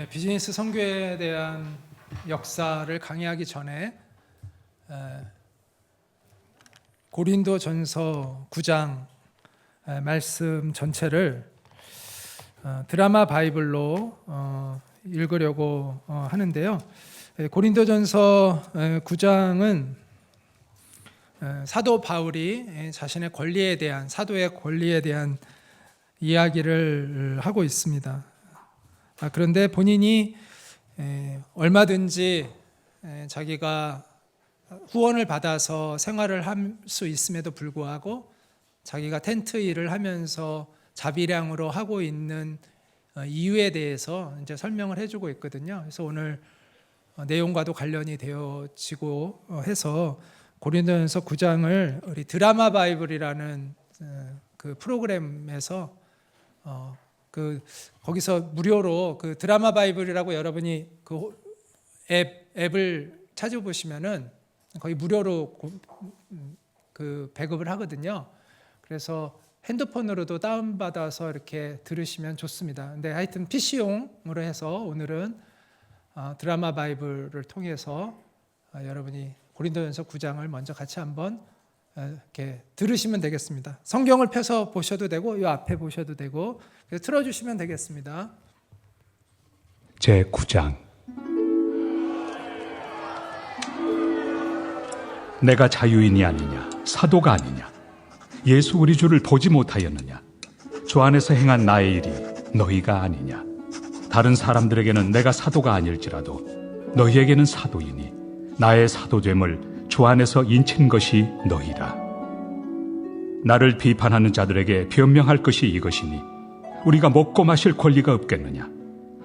비즈니스 선교에 대한 역사를 강의하기 전에 고린도전서 9장 말씀 전체를 드라마 바이블로 읽으려고 하는데요. 고린도전서 9장은 사도 바울이 자신의 권리에 대한, 사도의 권리에 대한 이야기를 하고 있습니다. 그런데 본인이 얼마든지 자기가 후원을 받아서 생활을 할 수 있음에도 불구하고 자기가 텐트 일을 하면서 자비량으로 하고 있는 이유에 대해서 이제 설명을 해주고 있거든요. 그래서 오늘 내용과도 관련이 되어지고 해서 고린도전서 9장을 우리 드라마 바이블이라는 그 프로그램에서 거기서 무료로 그 드라마 바이블이라고 여러분이 그 앱을 찾아보시면은 거의 무료로 그 배급을 하거든요. 그래서 핸드폰으로도 다운받아서 이렇게 들으시면 좋습니다. 근데 하여튼 PC용으로 해서 오늘은 드라마 바이블을 통해서 여러분이 고린도전서 9장을 먼저 같이 한번 이렇게 들으시면 되겠습니다. 성경을 펴서 보셔도 되고 이 앞에 보셔도 되고 틀어주시면 되겠습니다. 제9장. 내가 자유인이 아니냐, 사도가 아니냐, 예수 우리 주를 보지 못하였느냐, 주 안에서 행한 나의 일이 너희가 아니냐. 다른 사람들에게는 내가 사도가 아닐지라도 너희에게는 사도이니 나의 사도됨을 주 안에서 인친 것이 너희라. 나를 비판하는 자들에게 변명할 것이 이것이니 우리가 먹고 마실 권리가 없겠느냐.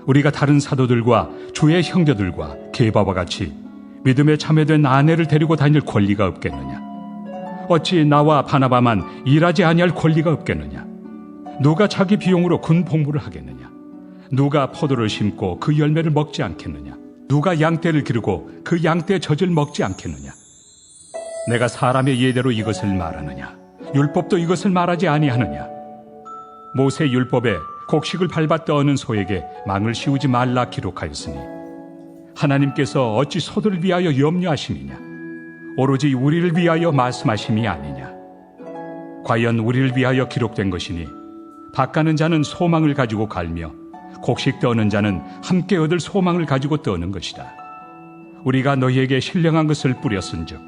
우리가 다른 사도들과 주의 형제들과 게바와 같이 믿음에 참여된 아내를 데리고 다닐 권리가 없겠느냐. 어찌 나와 바나바만 일하지 아니할 권리가 없겠느냐. 누가 자기 비용으로 군 복무를 하겠느냐. 누가 포도를 심고 그 열매를 먹지 않겠느냐. 누가 양떼를 기르고 그 양떼의 젖을 먹지 않겠느냐. 내가 사람의 예대로 이것을 말하느냐. 율법도 이것을 말하지 아니하느냐. 모세 율법에 곡식을 밟아 떠는 소에게 망을 씌우지 말라 기록하였으니 하나님께서 어찌 소들을 위하여 염려하시느냐. 오로지 우리를 위하여 말씀하심이 아니냐. 과연 우리를 위하여 기록된 것이니 밭가는 자는 소망을 가지고 갈며 곡식 떠는 자는 함께 얻을 소망을 가지고 떠는 것이다. 우리가 너희에게 신령한 것을 뿌렸은즉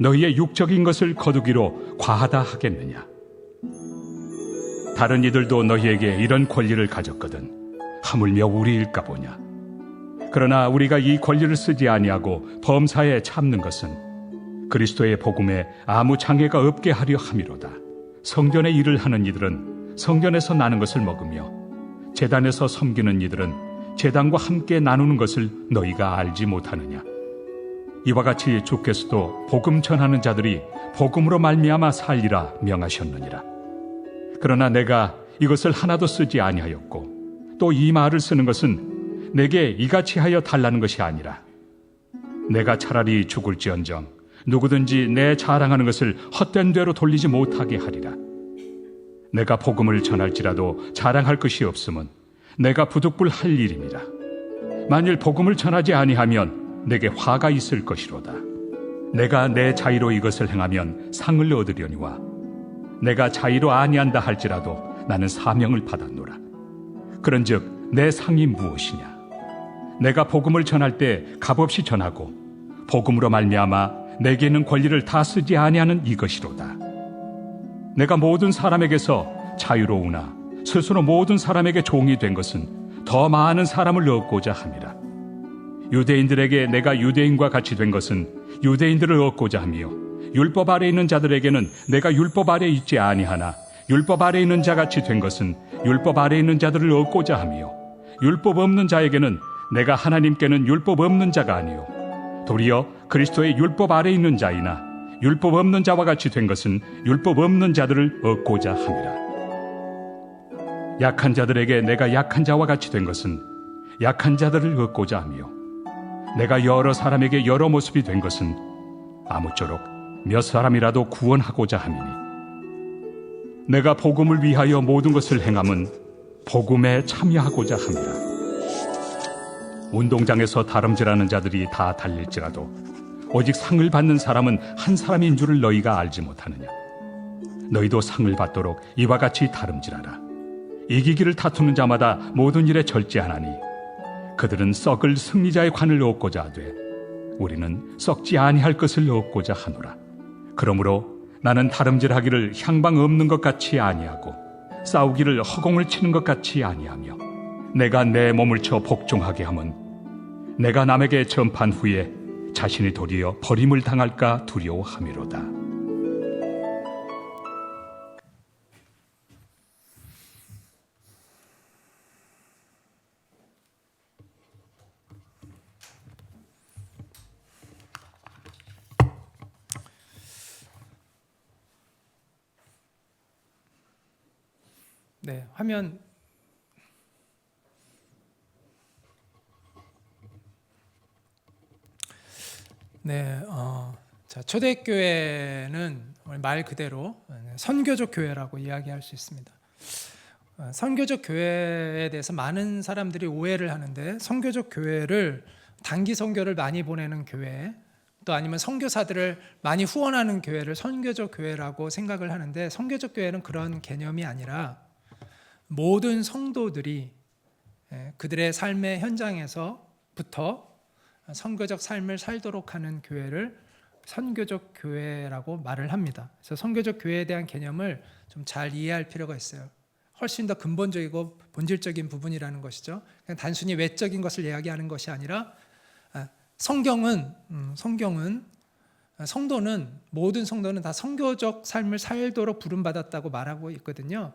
너희의 육적인 것을 거두기로 과하다 하겠느냐. 다른 이들도 너희에게 이런 권리를 가졌거든 하물며 우리일까 보냐. 그러나 우리가 이 권리를 쓰지 아니하고 범사에 참는 것은 그리스도의 복음에 아무 장애가 없게 하려 함이로다. 성전의 일을 하는 이들은 성전에서 나는 것을 먹으며 제단에서 섬기는 이들은 제단과 함께 나누는 것을 너희가 알지 못하느냐. 이와 같이 주께서도 복음 전하는 자들이 복음으로 말미암아 살리라 명하셨느니라. 그러나 내가 이것을 하나도 쓰지 아니하였고 또 이 말을 쓰는 것은 내게 이같이 하여 달라는 것이 아니라 내가 차라리 죽을지언정 누구든지 내 자랑하는 것을 헛된 대로 돌리지 못하게 하리라. 내가 복음을 전할지라도 자랑할 것이 없음은 내가 부득불할 일임이라. 만일 복음을 전하지 아니하면 내게 화가 있을 것이로다. 내가 내 자의로 이것을 행하면 상을 얻으려니와 내가 자의로 아니한다 할지라도 나는 사명을 받았노라. 그런즉 내 상이 무엇이냐. 내가 복음을 전할 때 값없이 전하고 복음으로 말미암아 내게 있는 권리를 다 쓰지 아니하는 이것이로다. 내가 모든 사람에게서 자유로우나 스스로 모든 사람에게 종이 된 것은 더 많은 사람을 얻고자 함이라. 유대인들에게 내가 유대인과 같이 된 것은 유대인들을 얻고자 하며 율법 아래 있는 자들에게는 내가 율법 아래 있지 아니하나 율법 아래 있는 자같이 된 것은 율법 아래 있는 자들을 얻고자 하며 율법 없는 자에게는 내가 하나님께는 율법 없는 자가 아니요 도리어 그리스도의 율법 아래 있는 자이나 율법 없는 자와 같이 된 것은 율법 없는 자들을 얻고자 함이라. 약한 자들에게 내가 약한 자와 같이 된 것은 약한 자들을 얻고자 하며 내가 여러 사람에게 여러 모습이 된 것은 아무쪼록 몇 사람이라도 구원하고자 함이니 내가 복음을 위하여 모든 것을 행함은 복음에 참여하고자 함이라. 운동장에서 다름질하는 자들이 다 달릴지라도 오직 상을 받는 사람은 한 사람인 줄을 너희가 알지 못하느냐. 너희도 상을 받도록 이와 같이 다름질하라. 이기기를 다투는 자마다 모든 일에 절제하나니 그들은 썩을 승리자의 관을 얻고자 하되 우리는 썩지 아니할 것을 얻고자 하노라. 그러므로 나는 다름질하기를 향방 없는 것 같이 아니하고 싸우기를 허공을 치는 것 같이 아니하며 내가 내 몸을 쳐 복종하게 함은 내가 남에게 전판 후에 자신이 도리어 버림을 당할까 두려워함이로다. 네, 화면 네, 자, 초대교회는 말 그대로 선교적 교회라고 이야기할 수 있습니다. 선교적 교회에 대해서 많은 사람들이 오해를 하는데, 선교적 교회를 단기 선교를 많이 보내는 교회, 또 아니면 선교사들을 많이 후원하는 교회를 선교적 교회라고 생각을 하는데, 선교적 교회는 그런 개념이 아니라 모든 성도들이 그들의 삶의 현장에서부터 선교적 삶을 살도록 하는 교회를 선교적 교회라고 말을 합니다. 그래서 선교적 교회에 대한 개념을 좀 잘 이해할 필요가 있어요. 훨씬 더 근본적이고 본질적인 부분이라는 것이죠. 그냥 단순히 외적인 것을 이야기하는 것이 아니라 성경은 모든 성도는 다 선교적 삶을 살도록 부름받았다고 말하고 있거든요.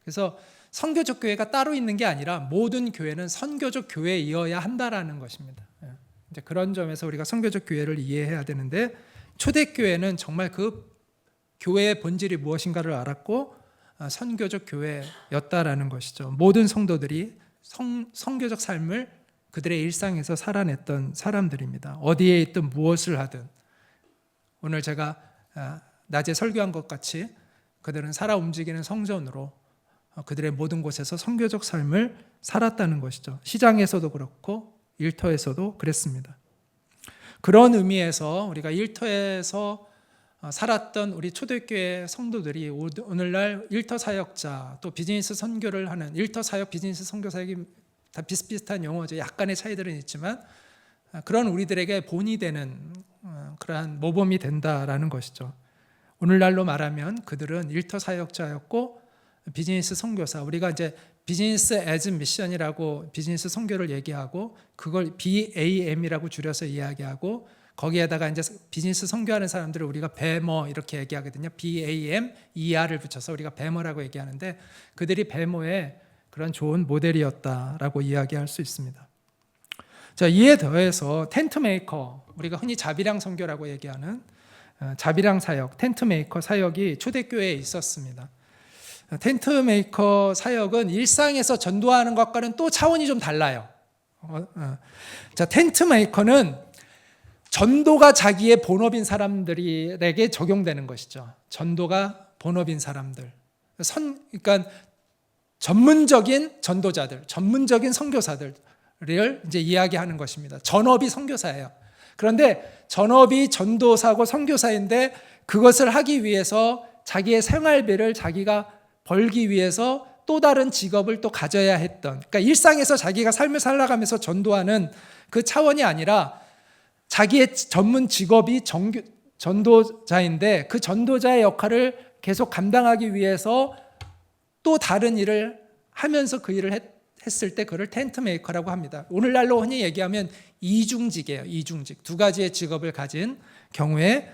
그래서 선교적 교회가 따로 있는 게 아니라 모든 교회는 선교적 교회이어야 한다라는 것입니다. 이제 그런 점에서 우리가 선교적 교회를 이해해야 되는데, 초대교회는 정말 그 교회의 본질이 무엇인가를 알았고 선교적 교회였다라는 것이죠. 모든 성도들이 선교적 삶을 그들의 일상에서 살아냈던 사람들입니다. 어디에 있든 무엇을 하든, 오늘 제가 낮에 설교한 것 같이 그들은 살아 움직이는 성전으로 그들의 모든 곳에서 선교적 삶을 살았다는 것이죠. 시장에서도 그렇고 일터에서도 그랬습니다. 그런 의미에서 우리가 일터에서 살았던 우리 초대교회 성도들이 오늘날 일터 사역자, 또 비즈니스 선교를 하는 일터 사역, 비즈니스 선교 사역이 다 비슷비슷한 용어죠. 약간의 차이들은 있지만 그런 우리들에게 본이 되는 그러한 모범이 된다라는 것이죠. 오늘날로 말하면 그들은 일터 사역자였고 비즈니스 선교사, 우리가 이제 비즈니스 애즈 미션이라고 비즈니스 선교를 얘기하고 그걸 BAM이라고 줄여서 이야기하고, 거기에다가 이제 비즈니스 선교하는 사람들을 우리가 배머 이렇게 얘기하거든요. BAM, ER을 붙여서 우리가 배머라고 얘기하는데, 그들이 배머의 그런 좋은 모델이었다라고 이야기할 수 있습니다. 자, 이에 더해서 텐트 메이커, 우리가 흔히 자비랑 선교라고 얘기하는 자비랑 사역, 텐트 메이커 사역이 초대교회에 있었습니다. 텐트 메이커 사역은 일상에서 전도하는 것과는 또 차원이 좀 달라요. 자, 텐트 메이커는 전도가 자기의 본업인 사람들에게 적용되는 것이죠. 전도가 본업인 사람들. 그러니까 전문적인 전도자들, 전문적인 선교사들을 이제 이야기하는 것입니다. 전업이 선교사예요. 그런데 전업이 전도사고 선교사인데 그것을 하기 위해서 자기의 생활비를 자기가 벌기 위해서 또 다른 직업을 또 가져야 했던, 그러니까 일상에서 자기가 삶을 살아가면서 전도하는 그 차원이 아니라 자기의 전문 직업이 전도자인데 그 전도자의 역할을 계속 감당하기 위해서 또 다른 일을 하면서 그 일을 했을 때 그걸 텐트 메이커라고 합니다. 오늘날로 흔히 얘기하면 이중직이에요. 이중직. 두 가지의 직업을 가진 경우에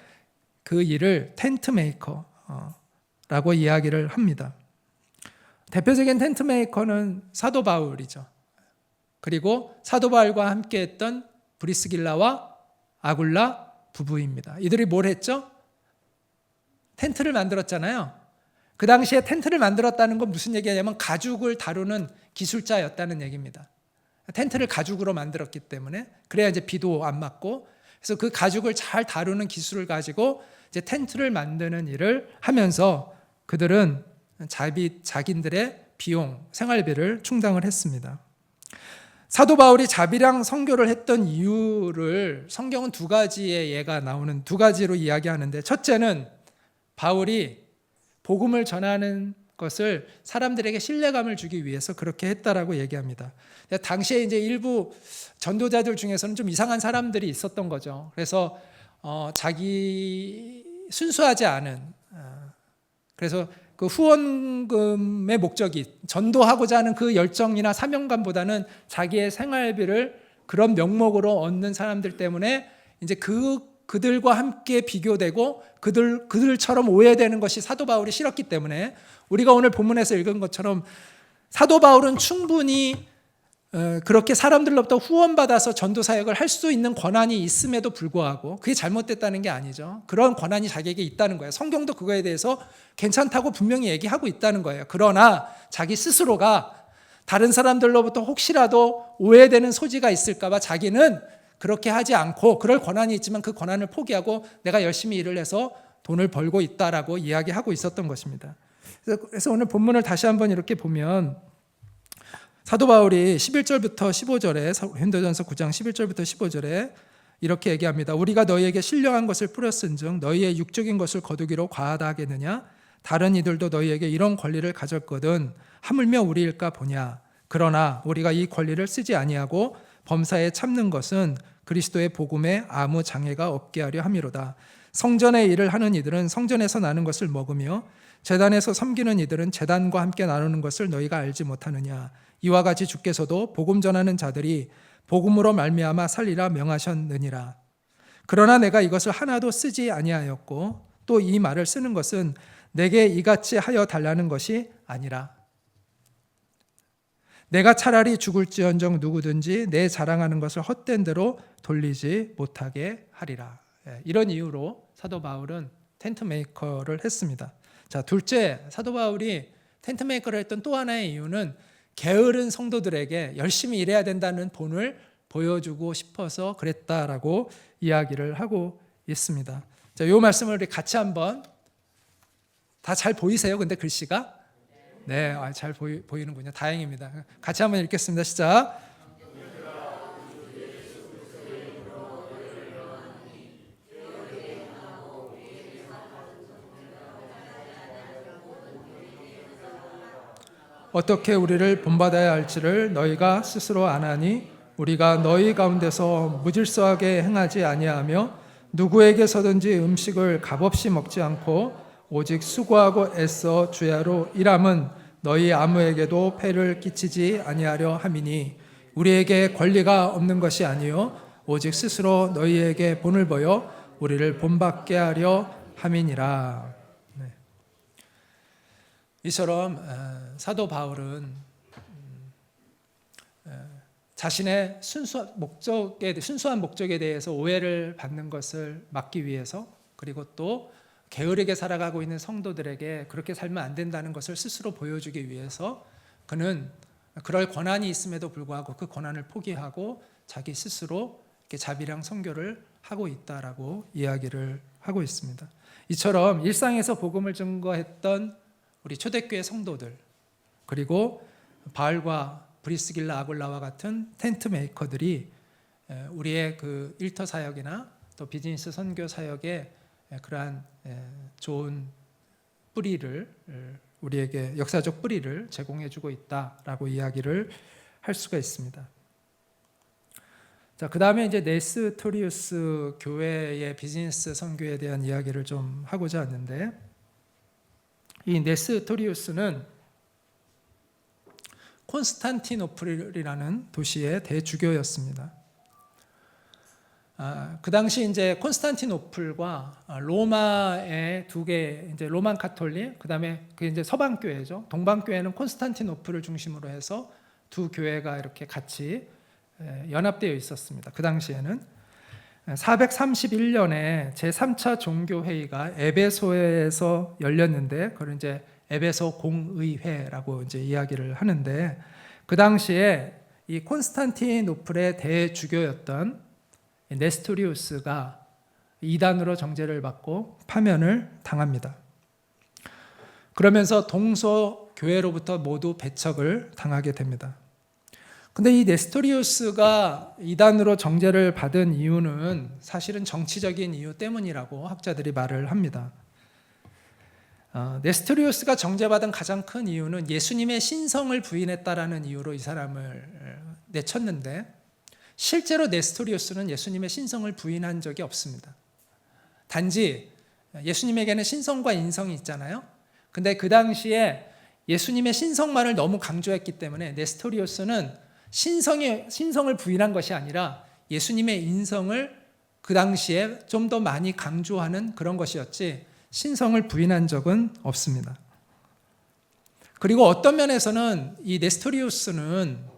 그 일을 텐트 메이커라고 이야기를 합니다. 대표적인 텐트 메이커는 사도 바울이죠. 그리고 사도 바울과 함께 했던 브리스길라와 아굴라 부부입니다. 이들이 뭘 했죠? 텐트를 만들었잖아요. 그 당시에 텐트를 만들었다는 건 무슨 얘기냐면 가죽을 다루는 기술자였다는 얘기입니다. 텐트를 가죽으로 만들었기 때문에, 그래야 이제 비도 안 맞고, 그래서 그 가죽을 잘 다루는 기술을 가지고 이제 텐트를 만드는 일을 하면서 그들은 자기들의 비용, 생활비를 충당을 했습니다. 사도 바울이 자비랑 선교를 했던 이유를 성경은 두 가지의 예가 나오는 두 가지로 이야기하는데, 첫째는 바울이 복음을 전하는 것을 사람들에게 신뢰감을 주기 위해서 그렇게 했다라고 얘기합니다. 당시에 이제 일부 전도자들 중에서는 좀 이상한 사람들이 있었던 거죠. 그래서 자기 순수하지 않은, 그래서 그 후원금의 목적이 전도하고자 하는 그 열정이나 사명감보다는 자기의 생활비를 그런 명목으로 얻는 사람들 때문에 이제 그들과 함께 비교되고 그들처럼 오해되는 것이 사도 바울이 싫었기 때문에, 우리가 오늘 본문에서 읽은 것처럼 사도 바울은 충분히 그렇게 사람들로부터 후원받아서 전도 사역을 할 수 있는 권한이 있음에도 불구하고 그게 잘못됐다는 게 아니죠. 그런 권한이 자기에게 있다는 거예요. 성경도 그거에 대해서 괜찮다고 분명히 얘기하고 있다는 거예요. 그러나 자기 스스로가 다른 사람들로부터 혹시라도 오해되는 소지가 있을까 봐 자기는 그렇게 하지 않고, 그럴 권한이 있지만 그 권한을 포기하고 내가 열심히 일을 해서 돈을 벌고 있다라고 이야기하고 있었던 것입니다. 그래서 오늘 본문을 다시 한번 이렇게 보면 사도 바울이 11절부터 15절에, 현대전서 9장 11절부터 15절에 이렇게 얘기합니다. 우리가 너희에게 신령한 것을 뿌렸은즉 너희의 육적인 것을 거두기로 과하다 하겠느냐? 다른 이들도 너희에게 이런 권리를 가졌거든 하물며 우리일까 보냐? 그러나 우리가 이 권리를 쓰지 아니하고 범사에 참는 것은 그리스도의 복음에 아무 장애가 없게 하려 함이로다. 성전의 일을 하는 이들은 성전에서 나는 것을 먹으며 제단에서 섬기는 이들은 제단과 함께 나누는 것을 너희가 알지 못하느냐? 이와 같이 주께서도 복음 전하는 자들이 복음으로 말미암아 살리라 명하셨느니라. 그러나 내가 이것을 하나도 쓰지 아니하였고 또 이 말을 쓰는 것은 내게 이같이 하여 달라는 것이 아니라 내가 차라리 죽을지언정 누구든지 내 자랑하는 것을 헛된 대로 돌리지 못하게 하리라. 이런 이유로 사도 바울은 텐트 메이커를 했습니다. 자, 둘째, 사도 바울이 텐트 메이커를 했던 또 하나의 이유는 게으른 성도들에게 열심히 일해야 된다는 본을 보여주고 싶어서 그랬다라고 이야기를 하고 있습니다. 자, 이 말씀을 우리 같이 한번, 다 잘 보이세요? 근데 글씨가? 네, 잘 보이는군요. 다행입니다. 같이 한번 읽겠습니다. 시작. 어떻게 우리를 본받아야 할지를 너희가 스스로 아나니 우리가 너희 가운데서 무질서하게 행하지 아니하며 누구에게서든지 음식을 값없이 먹지 않고 오직 수고하고 애써 주야로 일함은 너희 아무에게도 폐를 끼치지 아니하려 함이니 우리에게 권리가 없는 것이 아니요 오직 스스로 너희에게 본을 보여 우리를 본받게 하려 함이니라. 네. 이처럼 사도 바울은 자신의 순수한 목적에 대해서 오해를 받는 것을 막기 위해서, 그리고 또 게으르게 살아가고 있는 성도들에게 그렇게 살면 안 된다는 것을 스스로 보여주기 위해서 그는 그럴 권한이 있음에도 불구하고 그 권한을 포기하고 자기 스스로 이렇게 자비랑 선교를 하고 있다라고 이야기를 하고 있습니다. 이처럼 일상에서 복음을 증거했던 우리 초대교회 성도들, 그리고 바울과 브리스길라 아굴라와 같은 텐트 메이커들이 우리의 그 일터 사역이나 또 비즈니스 선교 사역에 그러한 좋은 뿌리를, 우리에게 역사적 뿌리를 제공해주고 있다라고 이야기를 할 수가 있습니다. 자, 그 다음에 이제 네스토리우스 교회의 비즈니스 선교에 대한 이야기를 좀 하고자 하는데, 이 네스토리우스는 콘스탄티노플이라는 도시의 대주교였습니다. 그 당시 이제 콘스탄티노플과 로마의 두 개, 이제 로만 카톨릭, 그다음에 그 이제 서방 교회죠. 동방 교회는 콘스탄티노플을 중심으로 해서 두 교회가 이렇게 같이 연합되어 있었습니다. 그 당시에는 431년에 제3차 종교 회의가 에베소에서 열렸는데, 그걸 이제 에베소 공의회라고 이제 이야기를 하는데, 그 당시에 이 콘스탄티노플의 대주교였던 네스토리우스가 이단으로 정죄를 받고 파면을 당합니다. 그러면서 동서 교회로부터 모두 배척을 당하게 됩니다. 근데 이 네스토리우스가 이단으로 정죄를 받은 이유는 사실은 정치적인 이유 때문이라고 학자들이 말을 합니다. 네스토리우스가 정죄받은 가장 큰 이유는 예수님의 신성을 부인했다라는 이유로 이 사람을 내쳤는데, 실제로 네스토리우스는 예수님의 신성을 부인한 적이 없습니다. 단지 예수님에게는 신성과 인성이 있잖아요. 근데 그 당시에 예수님의 신성만을 너무 강조했기 때문에 네스토리우스는 신성을 부인한 것이 아니라 예수님의 인성을 그 당시에 좀 더 많이 강조하는 그런 것이었지, 신성을 부인한 적은 없습니다. 그리고 어떤 면에서는 이 네스토리우스는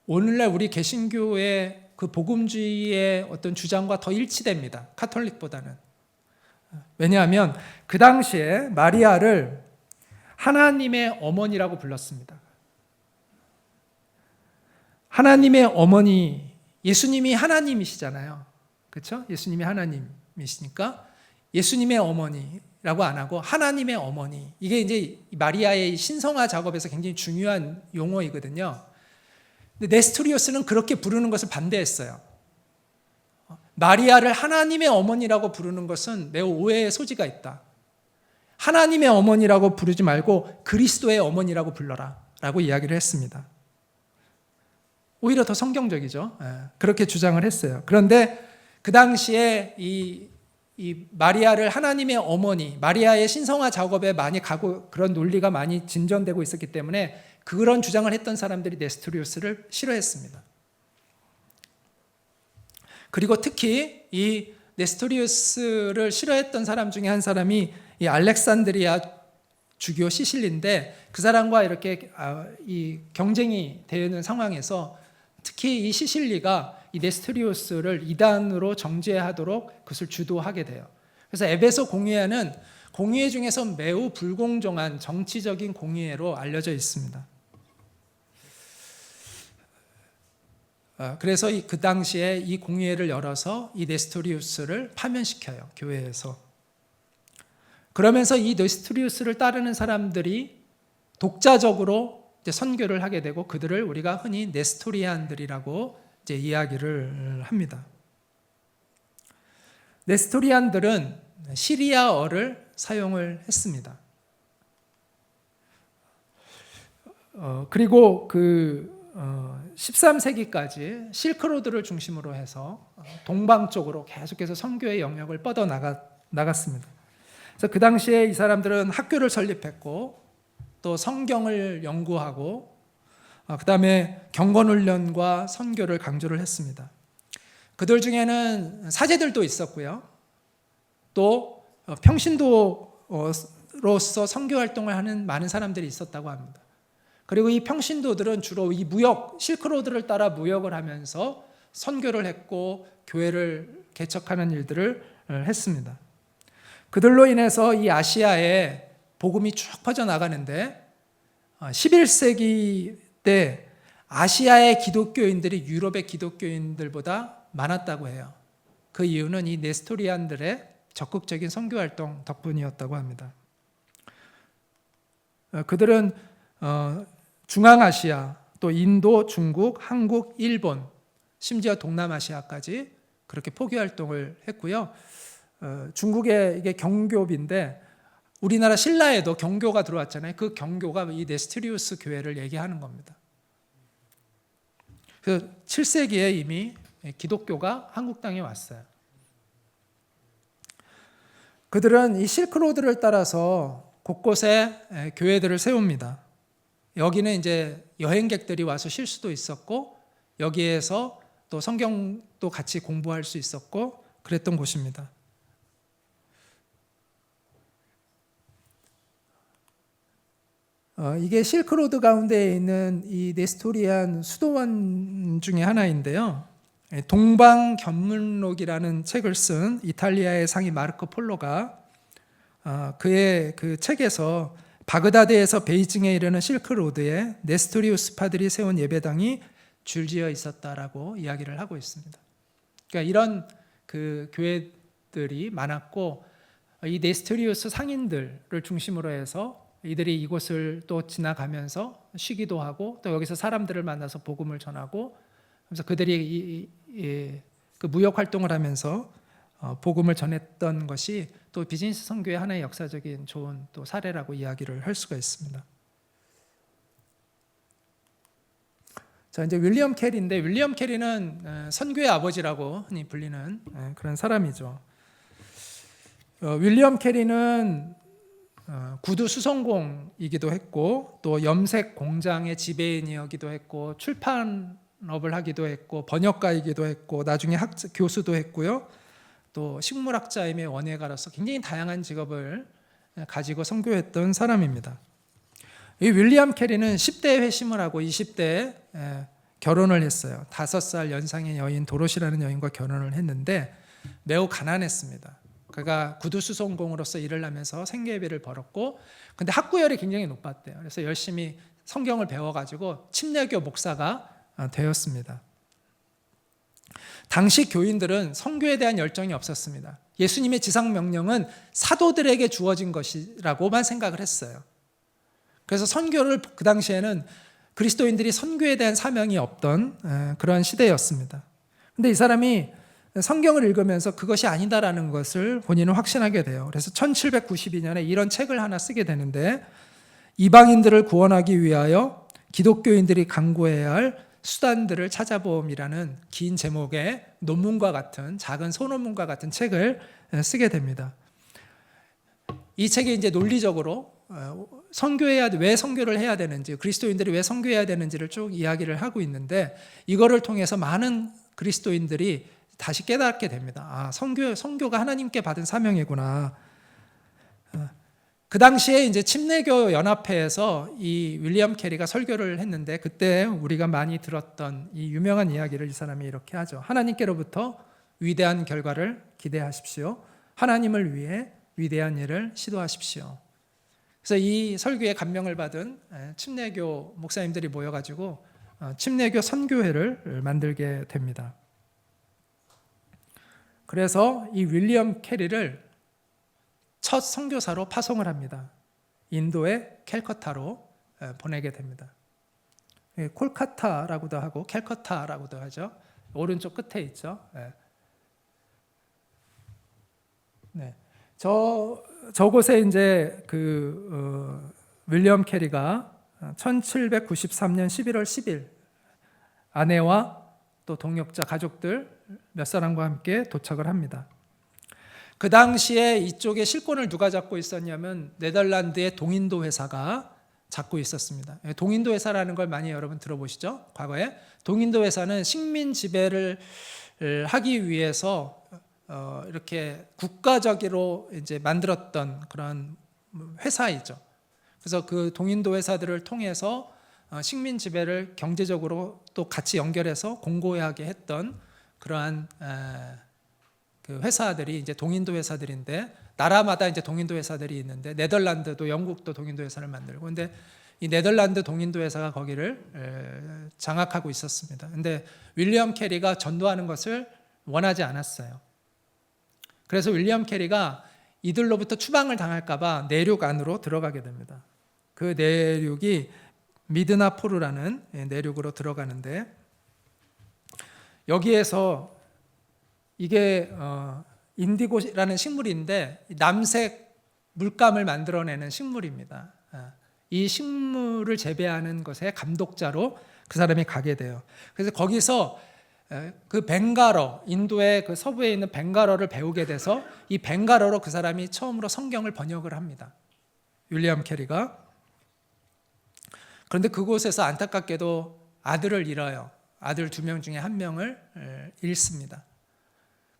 오늘날 우리 개신교의 그 복음주의의 어떤 주장과 더 일치됩니다. 카톨릭보다는. 왜냐하면 그 당시에 마리아를 하나님의 어머니라고 불렀습니다. 하나님의 어머니, 예수님이 하나님이시잖아요. 그렇죠? 예수님이 하나님이시니까 예수님의 어머니라고 안 하고 하나님의 어머니. 이게 이제 마리아의 신성화 작업에서 굉장히 중요한 용어이거든요. 근데 네스토리우스는 그렇게 부르는 것을 반대했어요. 마리아를 하나님의 어머니라고 부르는 것은 매우 오해의 소지가 있다. 하나님의 어머니라고 부르지 말고 그리스도의 어머니라고 불러라 라고 이야기를 했습니다. 오히려 더 성경적이죠. 그렇게 주장을 했어요. 그런데 그 당시에 이 마리아를 하나님의 어머니, 마리아의 신성화 작업에 많이 가고 그런 논리가 많이 진전되고 있었기 때문에 그런 주장을 했던 사람들이 네스토리우스를 싫어했습니다. 그리고 특히 이 네스토리우스를 싫어했던 사람 중에 한 사람이 이 알렉산드리아 주교 시실리인데, 그 사람과 이렇게 이 경쟁이 되는 상황에서 특히 이 시실리가 이 네스토리우스를 이단으로 정죄하도록 그것을 주도하게 돼요. 그래서 에베소 공의회는 공의회 중에서 매우 불공정한 정치적인 공의회로 알려져 있습니다. 그래서 그 당시에 이 공의회를 열어서 이 네스토리우스를 파면시켜요, 교회에서. 그러면서 이 네스토리우스를 따르는 사람들이 독자적으로 이제 선교를 하게 되고, 그들을 우리가 흔히 네스토리안들이라고 이제 이야기를 합니다. 네스토리안들은 시리아어를 사용을 했습니다. 그리고 13세기까지 실크로드를 중심으로 해서 동방 쪽으로 계속해서 선교의 영역을 뻗어 나갔습니다. 그래서 그 당시에 이 사람들은 학교를 설립했고, 또 성경을 연구하고, 그 다음에 경건훈련과 선교를 강조를 했습니다. 그들 중에는 사제들도 있었고요. 또 평신도로서 선교활동을 하는 많은 사람들이 있었다고 합니다. 그리고 이 평신도들은 주로 이 실크로드를 따라 무역을 하면서 선교를 했고 교회를 개척하는 일들을 했습니다. 그들로 인해서 이 아시아에 복음이 쭉 퍼져나가는데 11세기 때 아시아의 기독교인들이 유럽의 기독교인들보다 많았다고 해요. 그 이유는 이 네스토리안들의 적극적인 선교활동 덕분이었다고 합니다. 그들은 중앙아시아, 또 인도, 중국, 한국, 일본, 심지어 동남아시아까지 그렇게 포교활동을 했고요. 중국의 이게 경교비인데 우리나라 신라에도 경교가 들어왔잖아요. 그 경교가 이 네스토리우스 교회를 얘기하는 겁니다. 그래서 7세기에 이미 기독교가 한국 땅에 왔어요. 그들은 이 실크로드를 따라서 곳곳에 교회들을 세웁니다. 여기는 이제 여행객들이 와서 쉴 수도 있었고, 여기에서 또 성경도 같이 공부할 수 있었고 그랬던 곳입니다. 이게 실크로드 가운데에 있는 이 네스토리안 수도원 중에 하나인데요. 동방견문록이라는 책을 쓴 이탈리아의 상이 마르코 폴로가 그의 그 책에서 바그다드에서 베이징에 이르는 실크로드에 네스토리우스파들이 세운 예배당이 줄지어 있었다라고 이야기를 하고 있습니다. 그러니까 이런 그 교회들이 많았고, 이 네스토리우스 상인들을 중심으로 해서 이들이 이곳을 또 지나가면서 쉬기도 하고 또 여기서 사람들을 만나서 복음을 전하고, 그래서 그들이 그 무역 활동을 하면서 복음을 전했던 것이 또 비즈니스 선교의 하나의 역사적인 좋은 또 사례라고 이야기를 할 수가 있습니다. 자, 이제 윌리엄 캐리인데, 윌리엄 캐리는 선교의 아버지라고 흔히 불리는 그런 사람이죠. 윌리엄 캐리는 구두 수성공이기도 했고, 또 염색 공장의 지배인이기도 했고, 출판업을 하기도 했고, 번역가이기도 했고, 나중에 교수도 했고요. 또 식물학자임의 원예가로서 굉장히 다양한 직업을 가지고 선교했던 사람입니다. 이 윌리엄 캐리는 10대에 회심을 하고 20대에 결혼을 했어요. 5살 연상의 여인 도로시라는 여인과 결혼을 했는데 매우 가난했습니다. 그가 구두수송공으로서 일을 하면서 생계비를 벌었고, 근데 학구열이 굉장히 높았대요. 그래서 열심히 성경을 배워가지고 침례교 목사가 되었습니다. 당시 교인들은 선교에 대한 열정이 없었습니다. 예수님의 지상 명령은 사도들에게 주어진 것이라고만 생각을 했어요. 그래서 선교를 그 당시에는 그리스도인들이 선교에 대한 사명이 없던 그런 시대였습니다. 근데 이 사람이 성경을 읽으면서 그것이 아니다라는 것을 본인은 확신하게 돼요. 그래서 1792년에 이런 책을 하나 쓰게 되는데, 이방인들을 구원하기 위하여 기독교인들이 강구해야 할 수단들을 찾아봄이라는 긴 제목의 논문과 같은, 작은 소논문과 같은 책을 쓰게 됩니다. 이 책이 이제 논리적으로 왜 선교를 해야 되는지, 그리스도인들이 왜 선교해야 되는지를 쭉 이야기를 하고 있는데, 이거를 통해서 많은 그리스도인들이 다시 깨닫게 됩니다. 선교가 하나님께 받은 사명이구나. 그 당시에 이제 침례교 연합회에서 이 윌리엄 캐리가 설교를 했는데, 그때 우리가 많이 들었던 이 유명한 이야기를 이 사람이 이렇게 하죠. 하나님께로부터 위대한 결과를 기대하십시오. 하나님을 위해 위대한 일을 시도하십시오. 그래서 이 설교에 감명을 받은 침례교 목사님들이 모여가지고 침례교 선교회를 만들게 됩니다. 그래서 이 윌리엄 캐리를 첫 선교사로 파송을 합니다. 인도의 캘커타로 보내게 됩니다. 콜카타라고도 하고 캘커타라고도 하죠. 오른쪽 끝에 있죠. 네. 저곳에 이제 윌리엄 캐리가 1793년 11월 10일 아내와 또 동역자 가족들 몇 사람과 함께 도착을 합니다. 그 당시에 이쪽에 실권을 누가 잡고 있었냐면 네덜란드의 동인도 회사가 잡고 있었습니다. 동인도 회사라는 걸 많이 여러분 들어보시죠? 과거에 동인도 회사는 식민 지배를 하기 위해서 이렇게 국가적으로 이제 만들었던 그런 회사이죠. 그래서 그 동인도 회사들을 통해서 식민 지배를 경제적으로 또 같이 연결해서 공고하게 했던 그러한 그 회사들이 이제 동인도 회사들인데, 나라마다 이제 동인도 회사들이 있는데, 네덜란드도 영국도 동인도 회사를 만들고, 근데 이 네덜란드 동인도 회사가 거기를 장악하고 있었습니다. 근데 윌리엄 캐리가 전도하는 것을 원하지 않았어요. 그래서 윌리엄 캐리가 이들로부터 추방을 당할까봐 내륙 안으로 들어가게 됩니다. 그 내륙이 미드나포르라는 내륙으로 들어가는데, 여기에서 이게 인디고라는 식물인데 남색 물감을 만들어내는 식물입니다. 이 식물을 재배하는 것의 감독자로 그 사람이 가게 돼요. 그래서 거기서 그 벵갈어, 인도의 그 서부에 있는 벵갈어를 배우게 돼서 이 벵갈어로 그 사람이 처음으로 성경을 번역을 합니다. 윌리엄 캐리가. 그런데 그곳에서 안타깝게도 아들을 잃어요. 아들 2명 중에 1명을 잃습니다.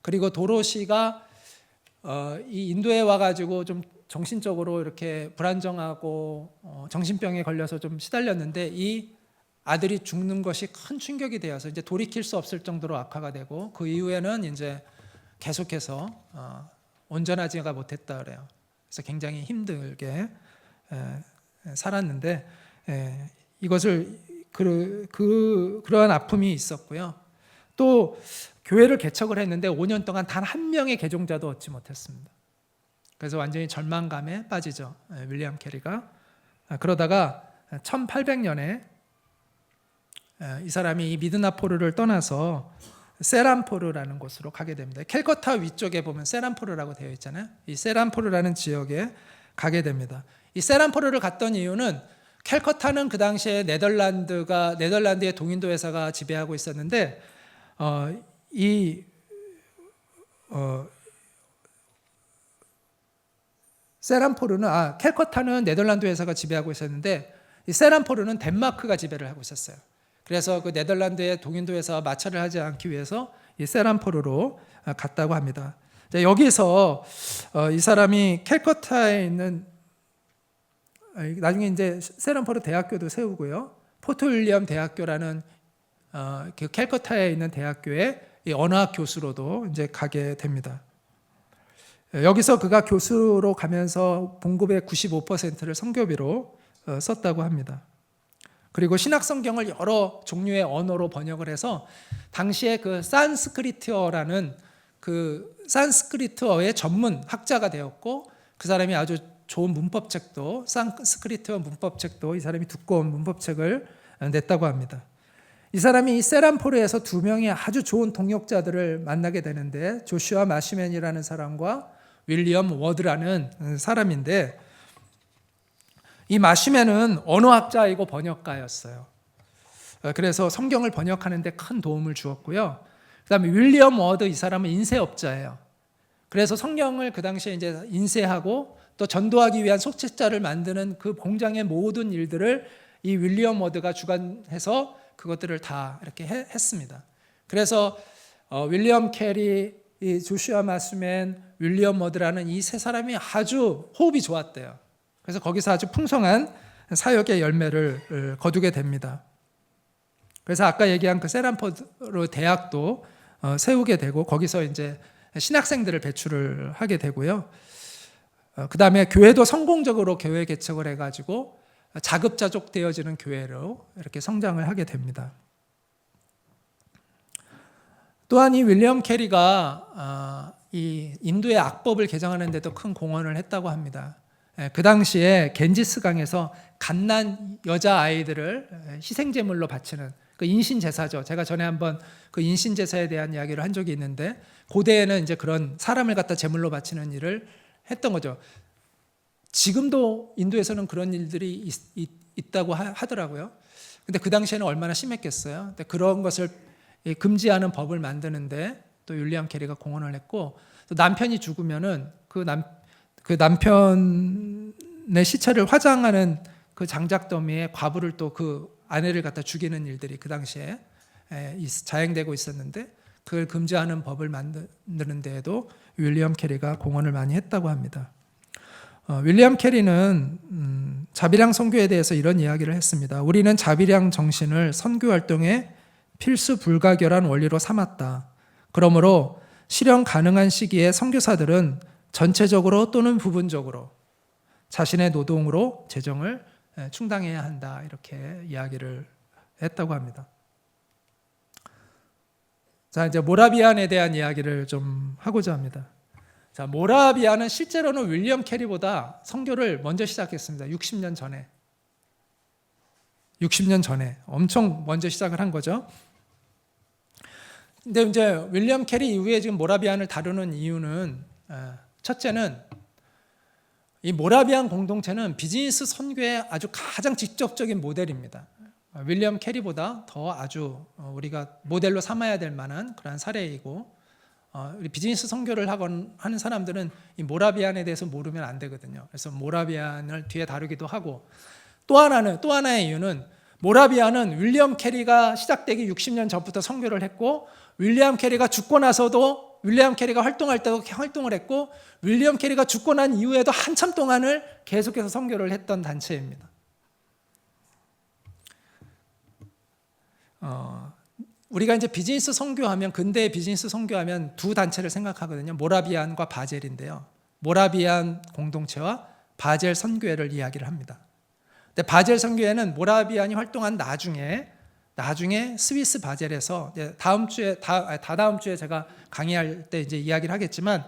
그리고 도로시가 이 인도에 와가지고 좀 정신적으로 이렇게 불안정하고 정신병에 걸려서 좀 시달렸는데, 이 아들이 죽는 것이 큰 충격이 되어서 이제 돌이킬 수 없을 정도로 악화가 되고, 그 이후에는 이제 계속해서 온전하지가 못했다 그래요. 그래서 굉장히 힘들게 살았는데, 이것을 그러한 아픔이 있었고요. 또 교회를 개척을 했는데 5년 동안 단 1명의 개종자도 얻지 못했습니다. 그래서 완전히 절망감에 빠지죠, 윌리엄 캐리가. 그러다가 1800년에 이 사람이 이 미드나포르를 떠나서 세란포르라는 곳으로 가게 됩니다. 캘커타 위쪽에 보면 세란포르라고 되어 있잖아요. 이 세란포르라는 지역에 가게 됩니다. 이 세란포르를 갔던 이유는 캘커타는 그 당시에 네덜란드의 동인도 회사가 지배하고 있었는데 캘커타는 네덜란드 회사가 지배하고 있었는데 이 세란포르는 덴마크가 지배를 하고 있었어요. 그래서 그 네덜란드의 동인도 회사와 마찰을 하지 않기 위해서 이 세란포르로 갔다고 합니다. 여기서 이 사람이 캘커타에 있는 나중에 이제 세란포르 대학교도 세우고요. 포트 윌리엄 대학교라는 그 캘커타에 있는 대학교의 언어학 교수로도 이제 가게 됩니다. 여기서 그가 교수로 가면서 봉급의 95%를 선교비로 썼다고 합니다. 그리고 신약 성경을 여러 종류의 언어로 번역을 해서 당시에 그 산스크리트어라는 그 산스크리트어의 전문 학자가 되었고 그 사람이 아주 좋은 문법책도 산스크리트어 문법책도 이 사람이 두꺼운 문법책을 냈다고 합니다. 이 사람이 이 세란포르에서 두 명의 아주 좋은 동역자들을 만나게 되는데 조슈아 마시맨이라는 사람과 윌리엄 워드라는 사람인데 이 마시맨은 언어학자이고 번역가였어요. 그래서 성경을 번역하는 데 큰 도움을 주었고요. 그다음에 윌리엄 워드 이 사람은 인쇄업자예요. 그래서 성경을 그 당시에 이제 인쇄하고 또 전도하기 위한 속죄자를 만드는 그 공장의 모든 일들을 이 윌리엄 워드가 주관해서 그것들을 다 이렇게 했습니다. 그래서 윌리엄 캐리, 이 조슈아 마시맨, 윌리엄 워드라는 이 세 사람이 아주 호흡이 좋았대요. 그래서 거기서 아주 풍성한 사역의 열매를 거두게 됩니다. 그래서 아까 얘기한 그 세란포르 대학도 세우게 되고 거기서 이제 신학생들을 배출을 하게 되고요. 그 다음에 교회도 성공적으로 교회 개척을 해가지고 자급자족 되어지는 교회로 이렇게 성장을 하게 됩니다. 또한 이 윌리엄 캐리가 이 인도의 악법을 개정하는 데도 큰 공헌을 했다고 합니다. 그 당시에 겐지스강에서 갓난 여자아이들을 희생제물로 바치는 그 인신제사죠. 제가 전에 한번 그 인신제사에 대한 이야기를 한 적이 있는데 고대에는 이제 그런 사람을 갖다 제물로 바치는 일을 했던 거죠. 지금도 인도에서는 그런 일들이 있다고 하더라고요. 근데 그 당시에는 얼마나 심했겠어요. 근데 그런 것을 금지하는 법을 만드는데 또 윌리엄 캐리가 공헌을 했고 또 남편이 죽으면은 그 남편의 시체를 화장하는 그 장작더미에 과부를 또 그 아내를 갖다 죽이는 일들이 그 당시에 자행되고 있었는데 그걸 금지하는 법을 만드는 데에도 윌리엄 캐리가 공헌을 많이 했다고 합니다. 윌리엄 캐리는 자비량 선교에 대해서 이런 이야기를 했습니다. 우리는 자비량 정신을 선교 활동의 필수 불가결한 원리로 삼았다. 그러므로 실현 가능한 시기에 선교사들은 전체적으로 또는 부분적으로 자신의 노동으로 재정을 충당해야 한다. 이렇게 이야기를 했다고 합니다. 자, 이제 모라비안에 대한 이야기를 좀 하고자 합니다. 자, 모라비안은 실제로는 윌리엄 캐리보다 선교를 먼저 시작했습니다. 60년 전에 엄청 먼저 시작을 한 거죠. 근데 이제 윌리엄 캐리 이후에 지금 모라비안을 다루는 이유는 첫째는 이 모라비안 공동체는 비즈니스 선교의 아주 가장 직접적인 모델입니다. 윌리엄 캐리보다 더 아주 우리가 모델로 삼아야 될 만한 그런 사례이고 우리 비즈니스 선교를 하는 사람들은 이 모라비안에 대해서 모르면 안 되거든요. 그래서 모라비안을 뒤에 다루기도 하고 또 하나의 이유는 모라비안은 윌리엄 캐리가 시작되기 60년 전부터 선교를 했고 윌리엄 캐리가 죽고 나서도 윌리엄 캐리가 활동할 때도 활동을 했고 윌리엄 캐리가 죽고 난 이후에도 한참 동안을 계속해서 선교를 했던 단체입니다. 우리가 이제 비즈니스 선교하면 근대의 비즈니스 선교하면 두 단체를 생각하거든요. 모라비안과 바젤인데요. 모라비안 공동체와 바젤 선교회를 이야기를 합니다. 근데 바젤 선교회는 모라비안이 활동한 나중에 스위스 바젤에서 다다음 주에 제가 강의할 때 이제 이야기를 하겠지만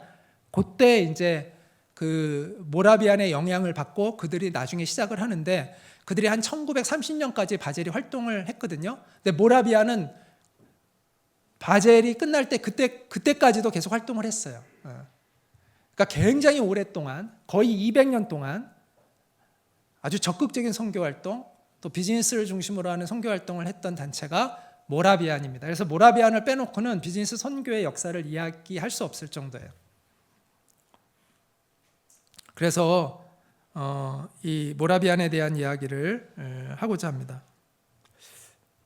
그때 이제 그 모라비안의 영향을 받고 그들이 나중에 시작을 하는데 그들이 한 1930년까지 바젤이 활동을 했거든요. 근데 모라비안은 바젤이 끝날 때 그때까지도 계속 활동을 했어요. 그러니까 굉장히 오랫동안 거의 200년 동안 아주 적극적인 선교 활동 또 비즈니스를 중심으로 하는 선교 활동을 했던 단체가 모라비안입니다. 그래서 모라비안을 빼놓고는 비즈니스 선교의 역사를 이야기할 수 없을 정도예요. 그래서 이 모라비안에 대한 이야기를 하고자 합니다.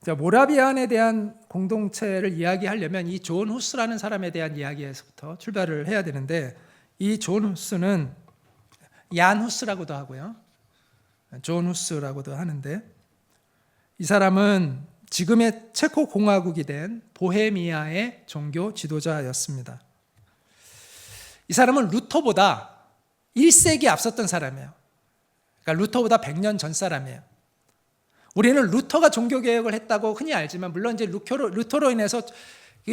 자, 모라비안에 대한 공동체를 이야기하려면 이 존 후스라는 사람에 대한 이야기에서부터 출발을 해야 되는데 이 존 후스는 얀 후스라고도 하고요. 존 후스라고도 하는데 이 사람은 지금의 체코 공화국이 된 보헤미아의 종교 지도자였습니다. 이 사람은 루터보다 1세기 앞섰던 사람이에요. 그러니까 루터보다 100년 전 사람이에요. 우리는 루터가 종교개혁을 했다고 흔히 알지만 물론 이제 루터로 인해서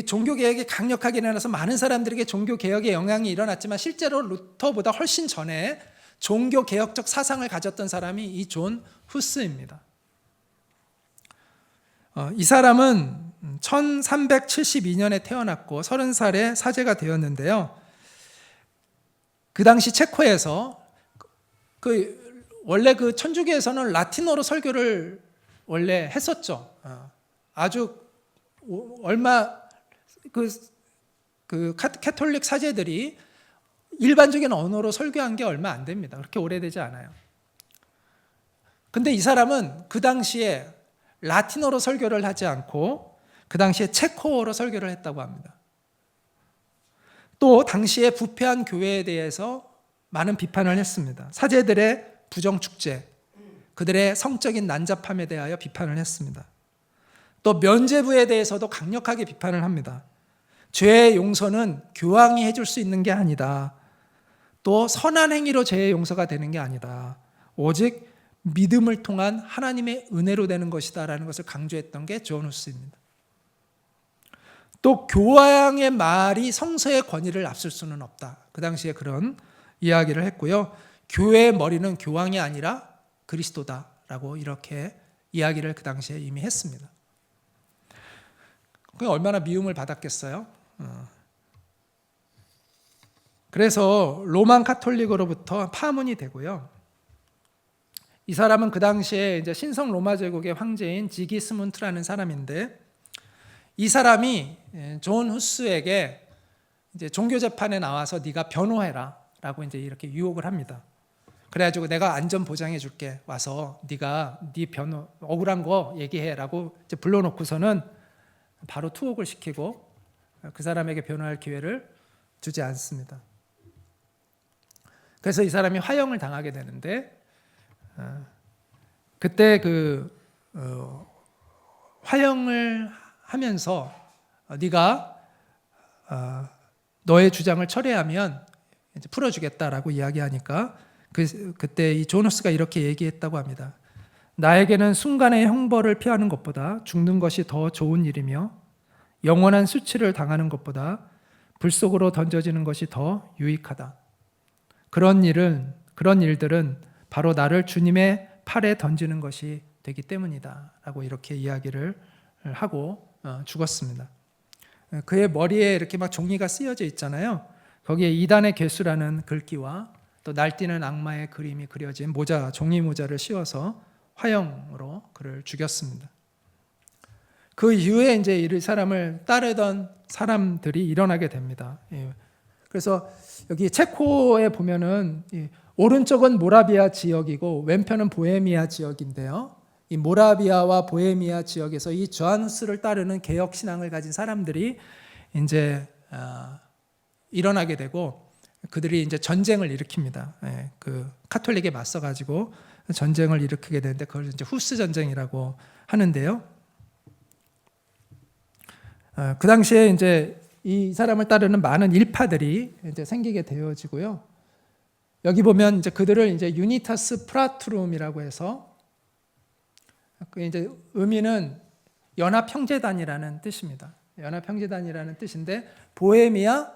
종교개혁이 강력하게 일어나서 많은 사람들에게 종교개혁의 영향이 일어났지만 실제로 루터보다 훨씬 전에 종교개혁적 사상을 가졌던 사람이 이 존 후스입니다. 이 사람은 1372년에 태어났고 30살에 사제가 되었는데요. 그 당시 체코에서 원래 그 천주교에서는 라틴어로 설교를 원래 했었죠. 아주 얼마 그 캐톨릭 사제들이 일반적인 언어로 설교한 게 얼마 안 됩니다. 그렇게 오래되지 않아요. 근데 이 사람은 그 당시에 라틴어로 설교를 하지 않고 그 당시에 체코어로 설교를 했다고 합니다. 또 당시에 부패한 교회에 대해서 많은 비판을 했습니다. 사제들의 부정축제, 그들의 성적인 난잡함에 대하여 비판을 했습니다. 또 면죄부에 대해서도 강력하게 비판을 합니다. 죄의 용서는 교황이 해줄 수 있는 게 아니다. 또 선한 행위로 죄의 용서가 되는 게 아니다. 오직 믿음을 통한 하나님의 은혜로 되는 것이다 라는 것을 강조했던 게 존 후스입니다. 또 교황의 말이 성서의 권위를 앞설 수는 없다. 그 당시에 그런 이야기를 했고요. 교회의 머리는 교황이 아니라 그리스도다라고 이렇게 이야기를 그 당시에 이미 했습니다. 그게 얼마나 미움을 받았겠어요? 그래서 로만 카톨릭으로부터 파문이 되고요. 이 사람은 그 당시에 이제 신성 로마 제국의 황제인 지기스문트라는 사람인데 이 사람이 존 후스에게 이제 종교 재판에 나와서 네가 변호해라라고 이제 이렇게 유혹을 합니다. 그래가지고 내가 안전 보장해 줄게 와서 네가 네 변호 억울한 거 얘기해라고 이제 불러놓고서는 바로 투옥을 시키고 그 사람에게 변호할 기회를 주지 않습니다. 그래서 이 사람이 화형을 당하게 되는데 그때 화형을 하면서 네가 너의 주장을 철회하면 이제 풀어주겠다라고 이야기하니까 그때 이 존 후스가 이렇게 얘기했다고 합니다. 나에게는 순간의 형벌을 피하는 것보다 죽는 것이 더 좋은 일이며 영원한 수치를 당하는 것보다 불 속으로 던져지는 것이 더 유익하다. 그런 일들은 바로 나를 주님의 팔에 던지는 것이 되기 때문이다 라고 이렇게 이야기를 하고 죽었습니다. 그의 머리에 이렇게 막 종이가 쓰여져 있잖아요. 거기에 이단의 괴수라는 글귀와 또 날뛰는 악마의 그림이 그려진 종이 모자를 씌워서 화형으로 그를 죽였습니다. 그 이후에 이제 이 사람을 따르던 사람들이 일어나게 됩니다. 그래서 여기 체코에 보면은 오른쪽은 모라비아 지역이고 왼편은 보헤미아 지역인데요. 이 모라비아와 보헤미아 지역에서 이 존 후스를 따르는 개혁 신앙을 가진 사람들이 이제 일어나게 되고 그들이 이제 전쟁을 일으킵니다. 그 카톨릭에 맞서 가지고 전쟁을 일으키게 되는데 그걸 이제 후스 전쟁이라고 하는데요. 그 당시에 이제 이 사람을 따르는 많은 일파들이 이제 생기게 되어지고요. 여기 보면 이제 그들을 이제 유니타스 프라투룸이라고 해서 그 이제 의미는 연합 형제단이라는 뜻입니다. 연합 형제단이라는 뜻인데 보헤미아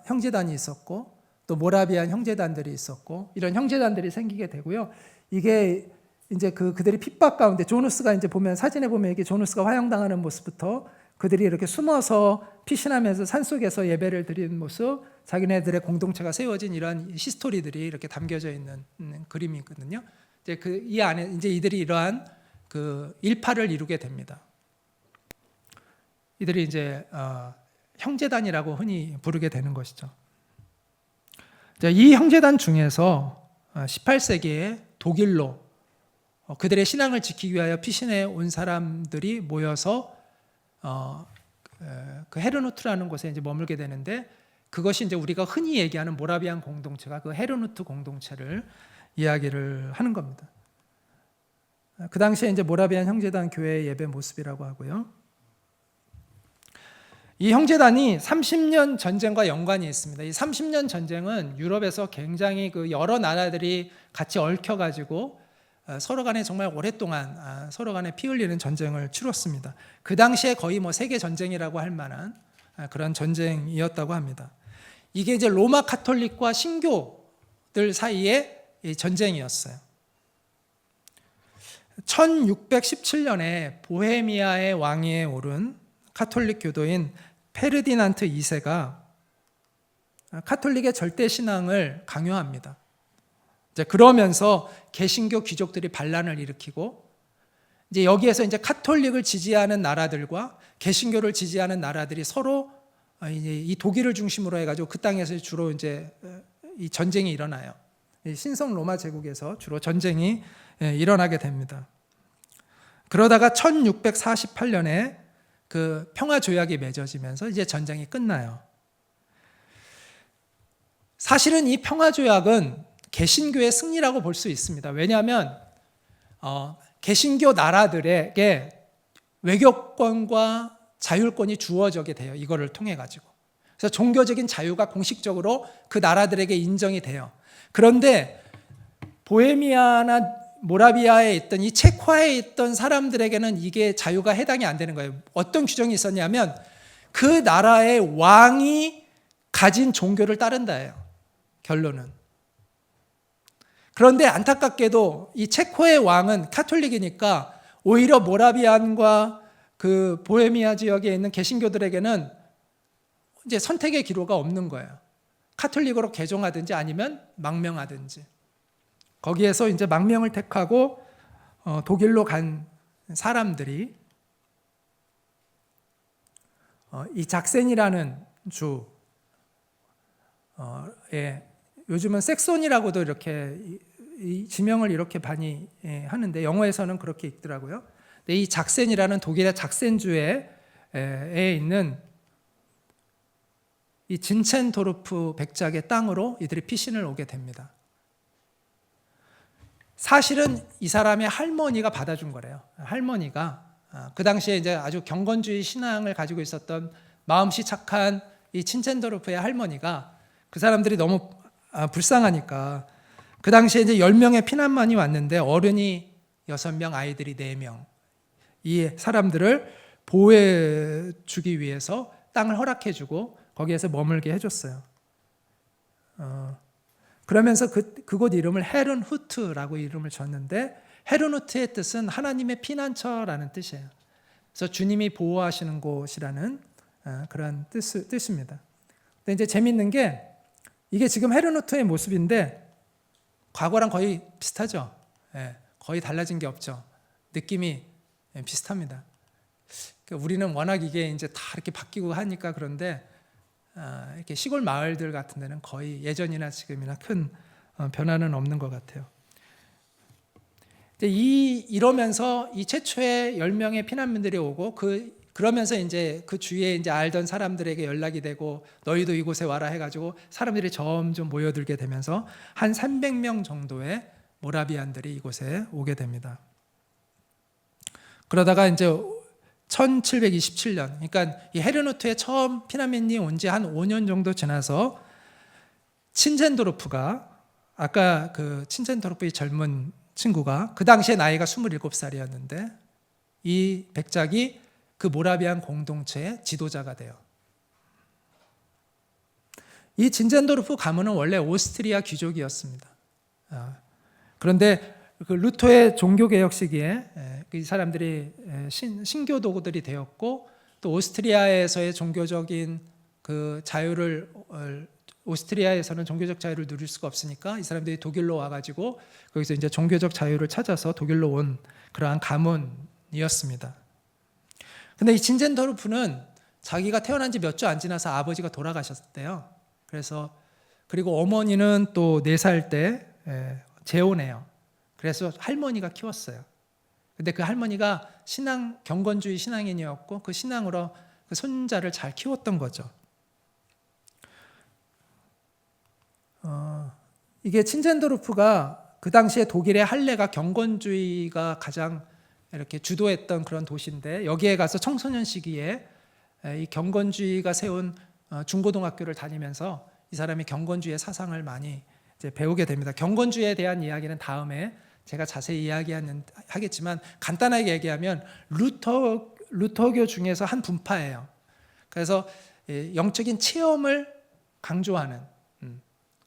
형제단이 있었고 또 모라비안 형제단들이 있었고 이런 형제단들이 생기게 되고요. 이게 이제 그들이 핍박 가운데 조누스가 이제 보면 사진에 보면 이게 조누스가 화형당하는 모습부터 그들이 이렇게 숨어서 피신하면서 산속에서 예배를 드리는 모습, 자기네들의 공동체가 세워진 이러한 히스토리들이 이렇게 담겨져 있는 그림이거든요. 이제 이 안에 이제 이들이 이러한 그 일파를 이루게 됩니다. 이들이 이제 형제단이라고 흔히 부르게 되는 것이죠. 이 형제단 중에서 18세기에 독일로 그들의 신앙을 지키기 위하여 피신해 온 사람들이 모여서 그 헤르누트라는 곳에 이제 머물게 되는데 그것이 이제 우리가 흔히 얘기하는 모라비안 공동체가 그 헤르누트 공동체를 이야기를 하는 겁니다. 그 당시에 이제 모라비안 형제단 교회의 예배 모습이라고 하고요. 이 형제단이 30년 전쟁과 연관이 있습니다. 이 30년 전쟁은 유럽에서 굉장히 그 여러 나라들이 같이 얽혀가지고 서로 간에 정말 오랫동안 서로 간에 피 흘리는 전쟁을 치렀습니다. 그 당시에 거의 뭐 세계 전쟁이라고 할 만한 그런 전쟁이었다고 합니다. 이게 이제 로마 카톨릭과 신교들 사이의 전쟁이었어요. 1617년에 보헤미아의 왕위에 오른 카톨릭 교도인 페르디난트 2세가 카톨릭의 절대 신앙을 강요합니다. 이제 그러면서 개신교 귀족들이 반란을 일으키고 이제 여기에서 이제 카톨릭을 지지하는 나라들과 개신교를 지지하는 나라들이 서로 이제 이 독일을 중심으로 해가지고 그 땅에서 주로 이제 이 전쟁이 일어나요. 신성 로마 제국에서 주로 전쟁이 일어나게 됩니다. 그러다가 1648년에 그 평화 조약이 맺어지면서 이제 전쟁이 끝나요. 사실은 이 평화 조약은 개신교의 승리라고 볼 수 있습니다. 왜냐하면 개신교 나라들에게 외교권과 자율권이 주어지게 돼요. 이거를 통해 가지고. 그래서 종교적인 자유가 공식적으로 그 나라들에게 인정이 돼요. 그런데 보헤미아나 모라비아에 있던 이 체코에 있던 사람들에게는 이게 자유가 해당이 안 되는 거예요. 어떤 규정이 있었냐면 그 나라의 왕이 가진 종교를 따른다예요. 결론은. 그런데 안타깝게도 이 체코의 왕은 카톨릭이니까 오히려 모라비안과 그 보헤미아 지역에 있는 개신교들에게는 이제 선택의 기로가 없는 거예요. 카톨릭으로 개종하든지 아니면 망명하든지. 거기에서 이제 망명을 택하고 독일로 간 사람들이 이 작센이라는 주에 요즘은 섹손이라고도 이렇게 이 지명을 이렇게 많이 하는데 영어에서는 그렇게 읽더라고요. 근데 이 작센이라는 독일의 작센주에 있는 이 진첸도르프 백작의 땅으로 이들이 피신을 오게 됩니다. 사실은 이 사람의 할머니가 받아준 거래요. 할머니가 그 당시에 이제 아주 경건주의 신앙을 가지고 있었던 마음씨 착한 이 친첸도르프의 할머니가 그 사람들이 너무 불쌍하니까 그 당시에 이제 10명의 피난민이 왔는데 어른이 6명, 아이들이 4명. 이 사람들을 보호해 주기 위해서 땅을 허락해 주고 거기에서 머물게 해줬어요. 그러면서 그곳 이름을 헤른후트라고 이름을 줬는데 헤른후트의 뜻은 하나님의 피난처라는 뜻이에요. 그래서 주님이 보호하시는 곳이라는 그런 뜻입니다. 근데 이제 재밌는 게 이게 지금 헤른후트의 모습인데 과거랑 거의 비슷하죠. 거의 달라진 게 없죠. 느낌이 비슷합니다. 우리는 워낙 이게 이제 다 이렇게 바뀌고 하니까 그런데 이렇게 시골 마을들 같은 데는 거의 예전이나 지금이나 큰 변화는 없는 것 같아요. 이러면서 이 최초의 10명의 피난민들이 오고 그러면서 이제 그 주위에 이제 알던 사람들에게 연락이 되고 너희도 이곳에 와라 해가지고 사람들이 점점 모여들게 되면서 한 300명 정도의 모라비안들이 이곳에 오게 됩니다. 그러다가 이제 1727년, 그러니까 이 헤르누트에 처음 피난민이 온 지 한 5년 정도 지나서 친첸도르프가 아까 그 친첸도르프의 젊은 친구가 그 당시에 나이가 27살이었는데 이 백작이 그 모라비안 공동체의 지도자가 돼요. 이 진젠도르프 가문은 원래 오스트리아 귀족이었습니다. 그런데 그 루터의 종교개혁 시기에 이 사람들이 신교도들이 되었고, 또 오스트리아에서의 종교적인 그 자유를, 오스트리아에서는 종교적 자유를 누릴 수가 없으니까 이 사람들이 독일로 와가지고 거기서 이제 종교적 자유를 찾아서 독일로 온 그러한 가문이었습니다. 근데 이 진젠도르프는 자기가 태어난 지 몇 주 안 지나서 아버지가 돌아가셨대요. 그래서 그리고 어머니는 또 4살 때 재혼해요. 그래서 할머니가 키웠어요. 근데 그 할머니가 경건주의 신앙인이었고 그 신앙으로 그 손자를 잘 키웠던 거죠. 이게 친젠도르프가 그 당시에 독일의 할레가 경건주의가 가장 이렇게 주도했던 그런 도시인데, 여기에 가서 청소년 시기에 이 경건주의가 세운 중고등학교를 다니면서 이 사람이 경건주의의 사상을 많이 이제 배우게 됩니다. 경건주의에 대한 이야기는 다음에 제가 자세히 이야기하겠지만, 간단하게 얘기하면 루터교 중에서 한 분파예요. 그래서 영적인 체험을 강조하는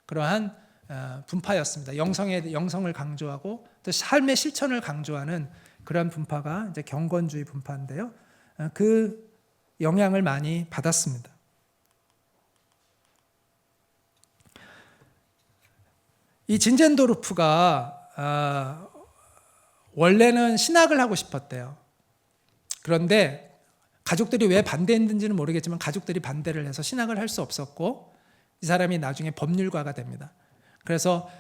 그러한 분파였습니다. 영성을 강조하고 또 삶의 실천을 강조하는 그런 분파가 이제 경건주의 분파인데요. 그 영향을 많이 받았습니다. 이 진젠도르프가 원래는 신학을 하고 싶었대요. 그런데 가족들이 왜 반대했는지는 모르겠지만 가족들이 반대를 해서 신학을 할 수 없었고, 이 사람이 나중에 법률가가 됩니다. 그래서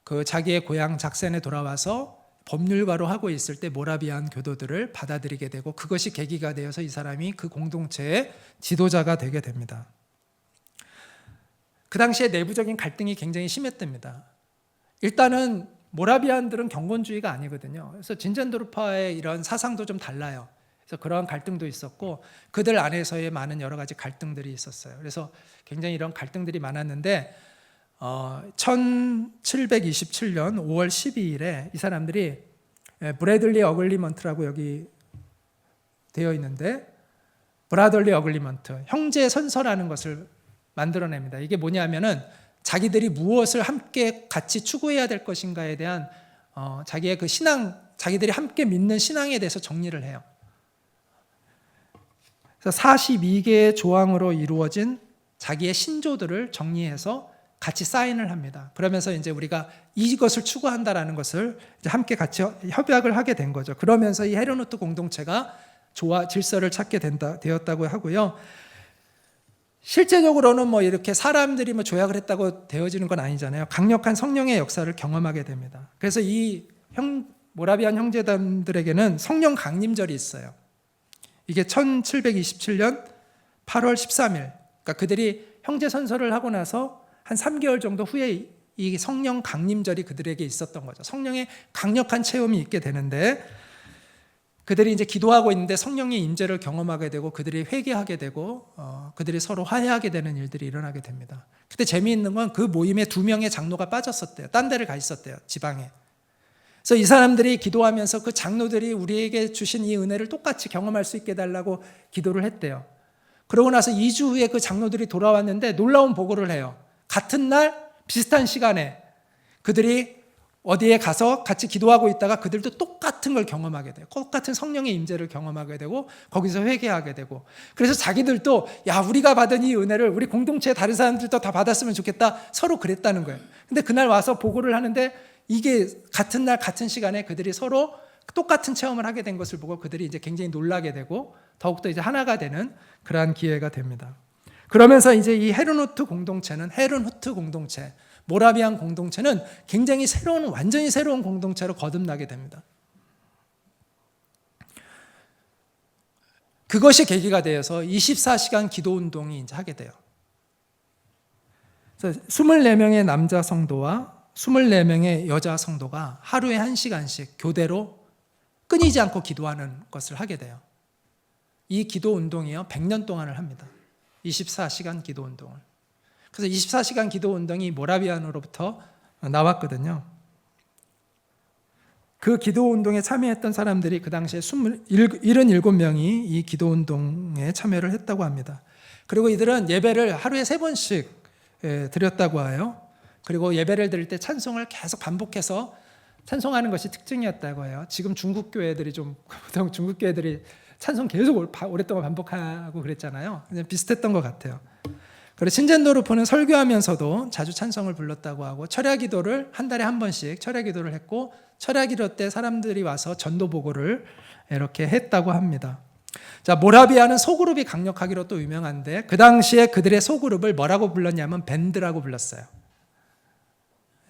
그 자기의 고향 작센에 돌아와서 법률가로 하고 있을 때 모라비안 교도들을 받아들이게 되고, 그것이 계기가 되어서 이 사람이 그 공동체의 지도자가 되게 됩니다. 그 당시에 내부적인 갈등이 굉장히 심했답니다. 일단은 모라비안들은 경건주의가 아니거든요. 그래서 진젠도르파의 이런 사상도 좀 달라요. 그래서 그런 갈등도 있었고, 그들 안에서의 많은 여러 가지 갈등들이 있었어요. 그래서 굉장히 이런 갈등들이 많았는데 1727년 5월 12일에 이 사람들이 브래들리 어글리먼트라고 여기 되어 있는데, 브라덜리 어글리먼트, 형제 선서라는 것을 만들어냅니다. 이게 뭐냐면은 자기들이 무엇을 함께 같이 추구해야 될 것인가에 대한 자기의 그 신앙, 자기들이 함께 믿는 신앙에 대해서 정리를 해요. 그래서 42개의 조항으로 이루어진 자기의 신조들을 정리해서 같이 사인을 합니다. 그러면서 이제 우리가 이것을 추구한다라는 것을 이제 함께 같이 협약을 하게 된 거죠. 그러면서 이 헤르누트 공동체가 질서를 찾게 되었다고 하고요. 실제적으로는 뭐 이렇게 사람들이 뭐 조약을 했다고 되어지는 건 아니잖아요. 강력한 성령의 역사를 경험하게 됩니다. 그래서 이 모라비안 형제단들에게는 성령 강림절이 있어요. 이게 1727년 8월 13일. 그러니까 그들이 형제 선서를 하고 나서 한 3개월 정도 후에 이 성령 강림절이 그들에게 있었던 거죠. 성령의 강력한 체험이 있게 되는데, 그들이 이제 기도하고 있는데 성령의 임재를 경험하게 되고 그들이 회개하게 되고 그들이 서로 화해하게 되는 일들이 일어나게 됩니다. 그때 재미있는 건 그 모임에 2명의 장로가 빠졌었대요. 딴 데를 가 있었대요, 지방에. 그래서 이 사람들이 기도하면서 그 장로들이 우리에게 주신 이 은혜를 똑같이 경험할 수 있게 해달라고 기도를 했대요. 그러고 나서 2주 후에 그 장로들이 돌아왔는데 놀라운 보고를 해요. 같은 날 비슷한 시간에 그들이 어디에 가서 같이 기도하고 있다가 그들도 똑같은 걸 경험하게 돼요. 똑같은 성령의 임재를 경험하게 되고 거기서 회개하게 되고, 그래서 자기들도 야, 우리가 받은 이 은혜를 우리 공동체의 다른 사람들도 다 받았으면 좋겠다, 서로 그랬다는 거예요. 근데 그날 와서 보고를 하는데 이게 같은 날 같은 시간에 그들이 서로 똑같은 체험을 하게 된 것을 보고 그들이 이제 굉장히 놀라게 되고 더욱더 이제 하나가 되는 그러한 기회가 됩니다. 그러면서 이제 이 헤르누트 공동체, 모라비안 공동체는 굉장히 완전히 새로운 공동체로 거듭나게 됩니다. 그것이 계기가 되어서 24시간 기도 운동이 이제 하게 돼요. 그래서 24명의 남자 성도와 24명의 여자 성도가 하루에 1시간씩 교대로 끊이지 않고 기도하는 것을 하게 돼요. 이 기도 운동이요, 100년 동안을 합니다. 24시간 기도 운동을. 그래서 24시간 기도 운동이 모라비안으로부터 나왔거든요. 그 기도 운동에 참여했던 사람들이 그 당시에 77명이 이 기도 운동에 참여를 했다고 합니다. 그리고 이들은 예배를 하루에 3번씩 드렸다고 해요. 그리고 예배를 드릴 때 찬송을 계속 반복해서 찬송하는 것이 특징이었다고 해요. 지금 중국 교회들이 보통 중국 교회들이 찬송 계속 오랫동안 반복하고 그랬잖아요. 그냥 비슷했던 것 같아요. 그리고 신젠도르프는 설교하면서도 자주 찬송을 불렀다고 하고 철야기도를 한 달에 한 번씩 철야기도를 했고 철야기도 때 사람들이 와서 전도 보고를 이렇게 했다고 합니다. 자, 모라비아는 소그룹이 강력하기로 또 유명한데 그 당시에 그들의 소그룹을 뭐라고 불렀냐면 밴드라고 불렀어요.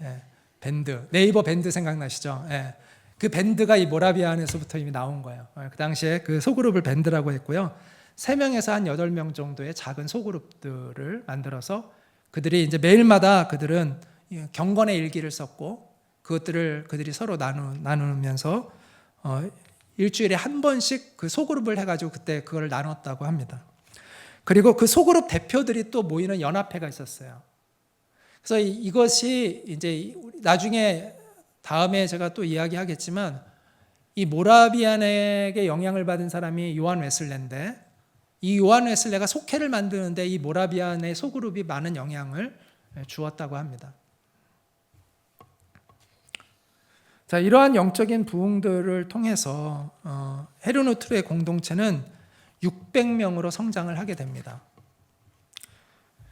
예, 밴드. 네이버 밴드 생각나시죠? 예, 그 밴드가 이 모라비아 안에서부터 이미 나온 거예요. 그 당시에 그 소그룹을 밴드라고 했고요. 3명에서 한 8명 정도의 작은 소그룹들을 만들어서 그들이 이제 매일마다 그들은 경건의 일기를 썼고 그것들을 그들이 서로 나누면서 일주일에 한 번씩 그 소그룹을 해가지고 그때 그걸 나눴다고 합니다. 그리고 그 소그룹 대표들이 또 모이는 연합회가 있었어요. 그래서 이것이 이제 나중에 다음에 제가 또 이야기하겠지만 이 모라비안에게 영향을 받은 사람이 요한 웨슬레인데 이 요한 웨슬레가 속회를 만드는데 이 모라비안의 소그룹이 많은 영향을 주었다고 합니다. 자, 이러한 영적인 부흥들을 통해서 헤르누트르의 공동체는 600명으로 성장을 하게 됩니다.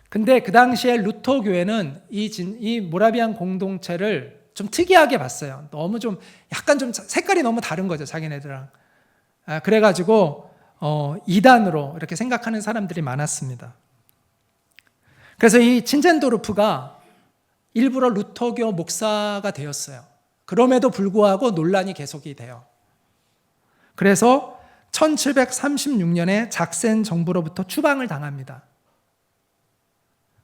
근데 그 당시에 루터 교회는 이 모라비안 공동체를 좀 특이하게 봤어요. 너무 좀 약간 좀 색깔이 너무 다른 거죠, 자기네들랑. 그래가지고 이단으로 이렇게 생각하는 사람들이 많았습니다. 그래서 이 친젠도르프가 일부러 루터교 목사가 되었어요. 그럼에도 불구하고 논란이 계속이 돼요. 그래서 1736년에 작센 정부로부터 추방을 당합니다.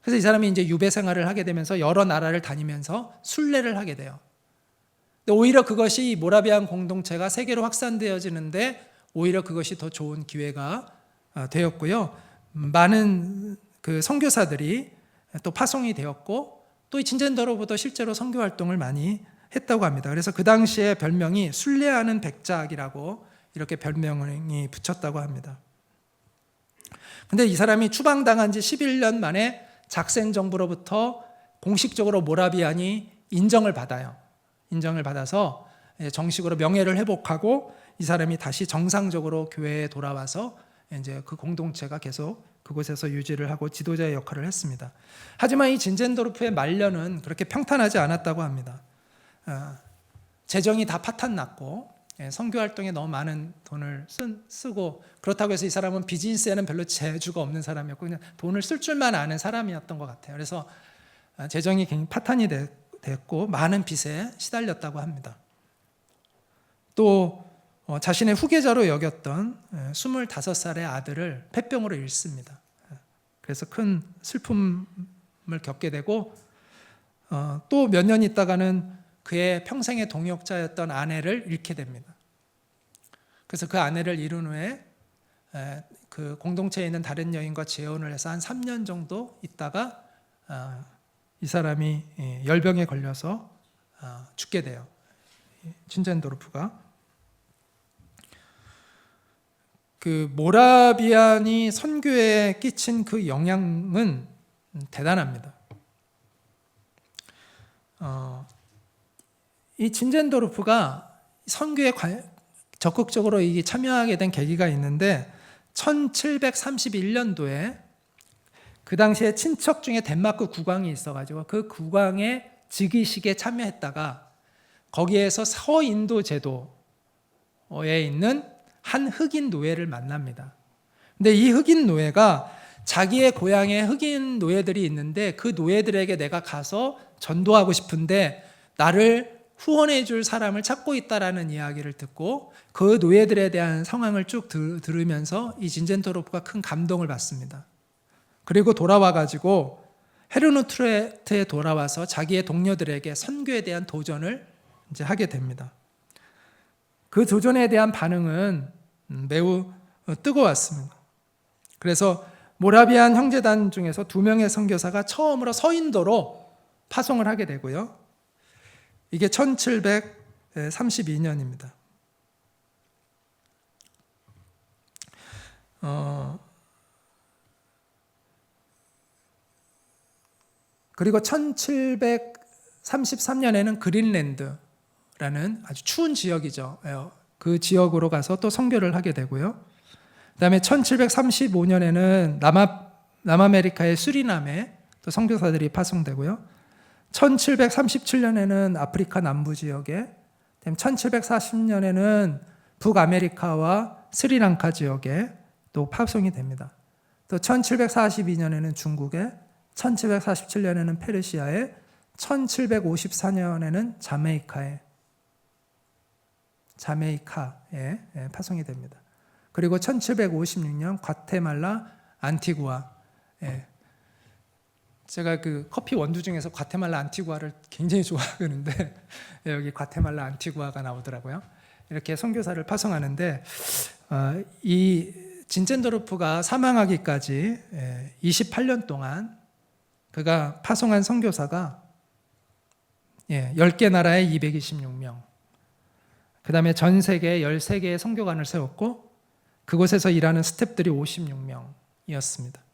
그래서 이 사람이 이제 유배 생활을 하게 되면서 여러 나라를 다니면서 순례를 하게 돼요. 근데 오히려 그것이 모라비안 공동체가 세계로 확산되어지는데 오히려 그것이 더 좋은 기회가 되었고요. 많은 그 선교사들이 또 파송이 되었고 또 이 친젠도르프도 실제로 선교 활동을 많이 했다고 합니다. 그래서 그 당시에 별명이 순례하는 백작이라고 이렇게 별명이 붙였다고 합니다. 근데 이 사람이 추방당한 지 11년 만에 작센 정부로부터 공식적으로 모라비안이 인정을 받아요. 인정을 받아서 정식으로 명예를 회복하고 이 사람이 다시 정상적으로 교회에 돌아와서 이제 그 공동체가 계속 그곳에서 유지를 하고 지도자의 역할을 했습니다. 하지만 이 진젠도르프의 말년은 그렇게 평탄하지 않았다고 합니다. 재정이 다 파탄났고 선교 활동에 너무 많은 돈을 쓰고 그렇다고 해서 이 사람은 비즈니스에는 별로 재주가 없는 사람이었고 그냥 돈을 쓸 줄만 아는 사람이었던 것 같아요. 그래서 재정이 굉장히 파탄이 됐고 많은 빚에 시달렸다고 합니다. 또 자신의 후계자로 여겼던 25살의 아들을 폐병으로 잃습니다. 그래서 큰 슬픔을 겪게 되고 또 몇 년 있다가는 그의 평생의 동역자였던 아내를 잃게 됩니다. 그래서 그 아내를 잃은 후에 그 공동체에 있는 다른 여인과 재혼을 해서 한 3년 정도 있다가 이 사람이 열병에 걸려서 죽게 돼요. 친젠도르프가. 그 모라비안이 선교에 끼친 그 영향은 대단합니다. 이 친젠도르프가 선교에 적극적으로 참여하게 된 계기가 있는데 1731년도에 그 당시에 친척 중에 덴마크 국왕이 있어가지고 그 국왕의 즉위식에 참여했다가 거기에서 서인도 제도에 있는 한 흑인 노예를 만납니다. 근데 이 흑인 노예가 자기의 고향에 흑인 노예들이 있는데 그 노예들에게 내가 가서 전도하고 싶은데 나를 후원해 줄 사람을 찾고 있다라는 이야기를 듣고 그 노예들에 대한 상황을 쭉 들으면서 이 진젠도르프가 큰 감동을 받습니다. 그리고 돌아와가지고 헤르누트르에 돌아와서 자기의 동료들에게 선교에 대한 도전을 이제 하게 됩니다. 그 도전에 대한 반응은 매우 뜨거웠습니다. 그래서 모라비안 형제단 중에서 2명의 선교사가 처음으로 서인도로 파송을 하게 되고요. 이게 1732년입니다. 그리고 1733년에는 그린랜드라는 아주 추운 지역이죠. 그 지역으로 가서 또 선교를 하게 되고요. 그다음에 1735년에는 남아메리카의 수리남에 또 선교사들이 파송되고요. 1737년에는 아프리카 남부 지역에, 1740년에는 북아메리카와 스리랑카 지역에 또 파송이 됩니다. 또 1742년에는 중국에, 1747년에는 페르시아에, 1754년에는 자메이카에 파송이 됩니다. 그리고 1756년 과테말라, 안티구아. 제가 그 커피 원두 중에서 과테말라 안티구아를 굉장히 좋아하는데 여기 과테말라 안티구아가 나오더라고요. 이렇게 선교사를 파송하는데 이 진젠도르프가 사망하기까지 28년 동안 그가 파송한 선교사가 10개 나라에 226명, 그 다음에 전 세계에 13개의 선교관을 세웠고 그곳에서 일하는 스태프들이 56명이었습니다.